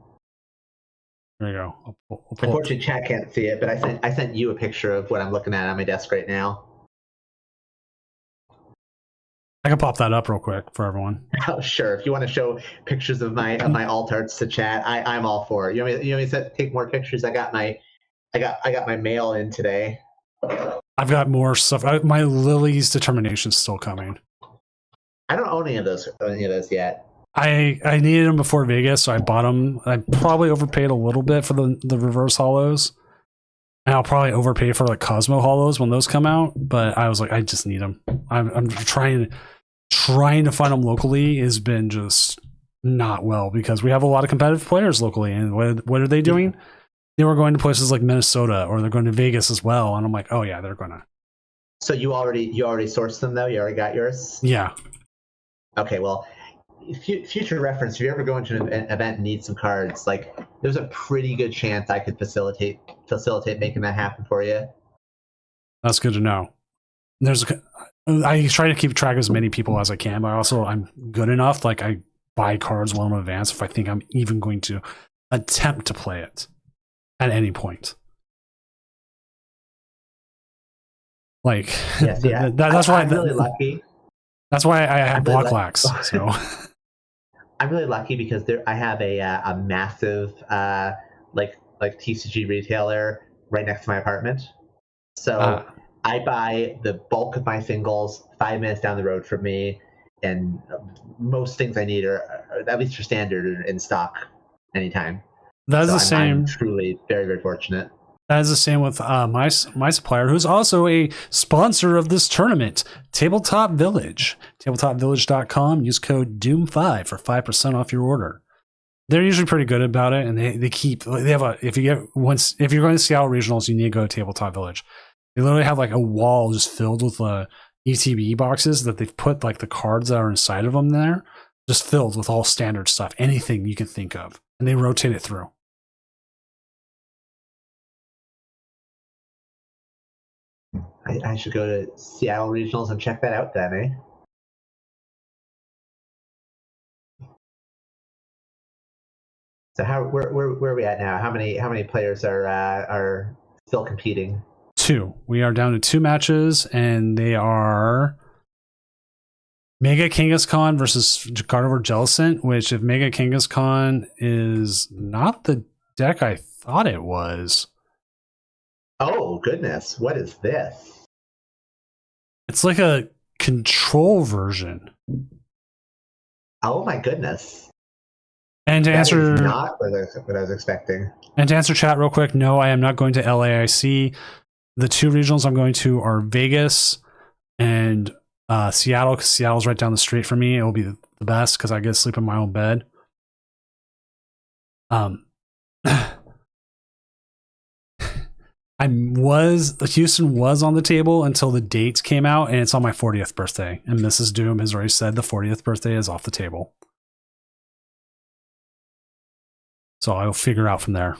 There you go. Unfortunately, chat can't see it, but I sent you a picture of what I'm looking at on my desk right now. I can pop that up real quick for everyone. Oh, sure. If you want to show pictures of my alt arts to chat, I'm all for it. You want me to take more pictures? I got my mail in today. I've got more stuff. My Lily's Determination's still coming. I don't own any of those yet. I needed them before Vegas, so I bought them. I probably overpaid a little bit for the reverse hollows, and I'll probably overpay for like Cosmo hollows when those come out. But I was like, I just need them. I'm trying to find them locally has been just not well, because we have a lot of competitive players locally, and what are they doing? They were going to places like Minnesota, or they're going to Vegas as well, and I'm like, oh yeah, they're gonna. So you already sourced them though? You already got yours? Yeah. Okay, well, future reference, if you ever go into an event and need some cards, like, there's a pretty good chance I could facilitate making that happen for you. That's good to know. I try to keep track of as many people as I can, but also I'm good enough. Like I buy cards well in advance if I think I'm even going to attempt to play it at any point. Like Yes, yeah. that's why I'm really lucky. That's why I have I'm block really lax. So I'm really lucky because I have a massive like TCG retailer right next to my apartment. So I buy the bulk of my singles 5 minutes down the road from me, and most things I need are at least for standard are in stock anytime. that's So the same. I'm truly very, very fortunate. That is the same with my supplier, who's also a sponsor of this tournament, Tabletop Village. TabletopVillage.com. Use code Doom5 for 5% off your order. They're usually pretty good about it, and they have if you're going to Seattle Regionals, you need to go to Tabletop Village. They literally have like a wall just filled with ETB boxes that they've put like the cards that are inside of them there, just filled with all standard stuff, anything you can think of, and they rotate it through. I should go to Seattle Regionals and check that out then, eh? So where are we at now? How many players are still competing? 2. We are down to 2 matches, and they are Mega Kangaskhan versus Gardevoir Jellicent, which if Mega Kangaskhan is not the deck I thought it was. Oh, goodness. What is this? It's like a control version. Oh, my goodness. And to That answer is not what I was expecting. And to answer chat real quick, no, I am not going to LAIC. The 2 regionals I'm going to are Vegas and Seattle, because Seattle's right down the street from me. It will be the best because I get to sleep in my own bed. Houston was on the table until the dates came out, and it's on my 40th birthday. And Mrs. Doom has already said the 40th birthday is off the table. So I'll figure out from there.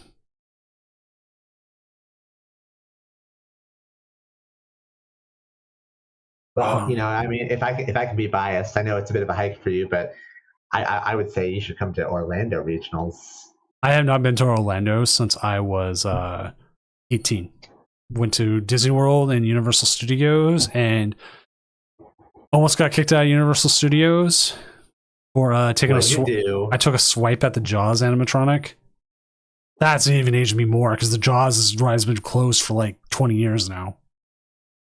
Well, I mean, if I can be biased, I know it's a bit of a hike for you, but I would say you should come to Orlando Regionals. I have not been to Orlando since I was 18. Went to Disney World and Universal Studios Mm-hmm. and almost got kicked out of Universal Studios for taking I took a swipe at the Jaws animatronic. That's even aged me more because the Jaws ride has been closed for like 20 years now.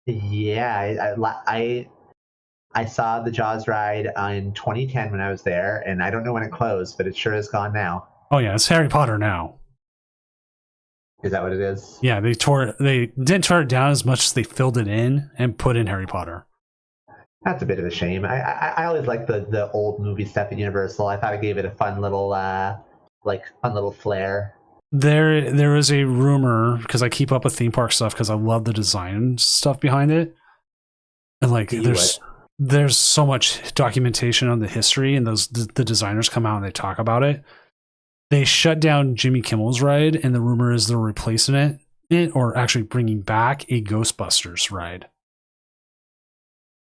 Yeah, I saw the Jaws ride in 2010 when I was there, and I don't know when it closed, but it sure is gone now. Oh yeah, it's Harry Potter now. Is that what it is? Yeah, they didn't tear it down as much as they filled it in and put in Harry Potter. That's a bit of a shame. I always liked the old movie stuff at Universal. I thought it gave it a fun little flair. There is a rumor, because I keep up with theme park stuff because I love the design stuff behind it, and like there's so much documentation on the history, and the designers come out and they talk about it. They shut down Jimmy Kimmel's ride, and the rumor is they're replacing it or actually bringing back a Ghostbusters ride.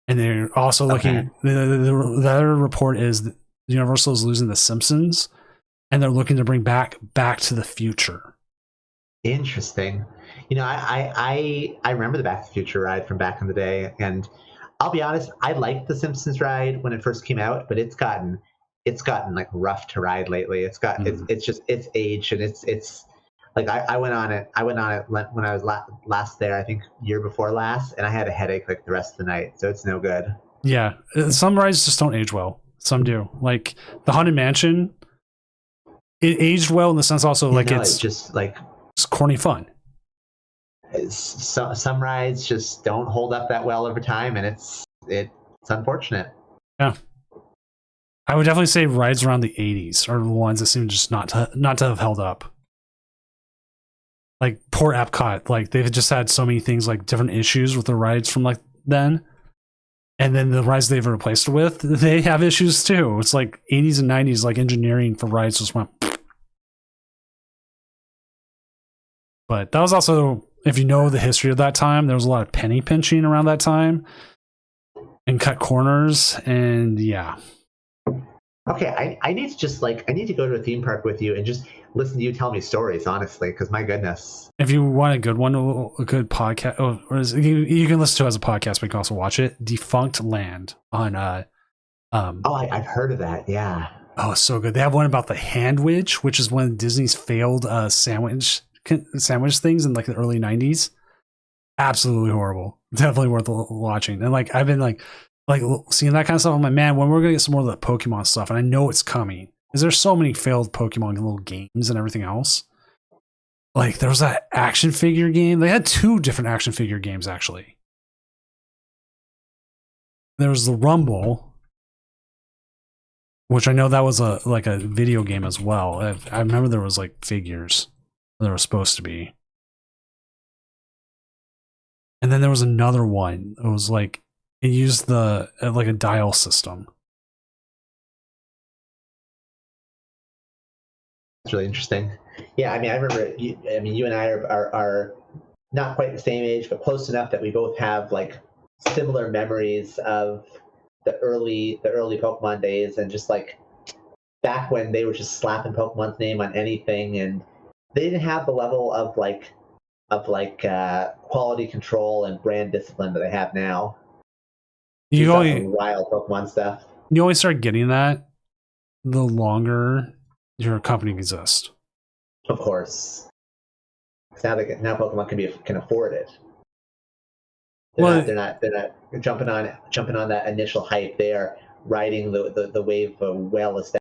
And they're also looking. The other report is that Universal is losing The Simpsons, and they're looking to bring Back to the Future. Interesting. I remember the Back to the Future ride from back in the day, and I'll be honest, I liked the Simpsons ride when it first came out, but it's gotten like rough to ride lately. It's aged, and it's like I went on it when I was last there, I think year before last, and I had a headache like the rest of the night, so it's no good. Yeah, some rides just don't age well. Some do. Like the Haunted Mansion, it aged well in the sense also it's just like it's corny fun. Some rides just don't hold up that well over time, and it's unfortunate. Yeah, I would definitely say rides around the 80s are the ones that seem just not to have held up. Like poor Epcot, like they've just had so many things, like different issues with the rides from like then, and then the rides they've replaced with, they have issues too. It's like 80s and 90s, like engineering for rides just went. But that was also If you know the history of that time, there was a lot of penny pinching around that time and cut corners. And yeah. Okay, I need to just I need to go to a theme park with you and just listen to you tell me stories, honestly, because my goodness. If you want a good one, a good podcast, you can listen to it as a podcast, but you can also watch it. Defunct Land on I've heard of that. Yeah. Oh, it's so good. They have one about the Handwich, which is one of Disney's failed sandwich things in like the early 90s. Absolutely horrible. Definitely worth watching. And like I've been like seeing that kind of stuff. I'm like, man, when we're gonna get some more of the Pokemon stuff, and I know it's coming. Because there's so many failed Pokemon little games and everything else. Like there was that action figure game. They had 2 different action figure games actually. There was the Rumble, which I know that was a video game as well. I remember there was like figures there were supposed to be. And then there was another one. It was like it used the like a dial system. That's really interesting. Yeah, I mean, I remember. You and I are not quite the same age, but close enough that we both have like similar memories of the early Pokemon days, and just like back when they were just slapping Pokemon's name on anything, and they didn't have the level of quality control and brand discipline that they have now. You only wild Pokemon stuff. You only start getting that the longer your company exists. Of course. Now Pokemon can afford it. They're not jumping on that initial hype. They are riding the wave of well-established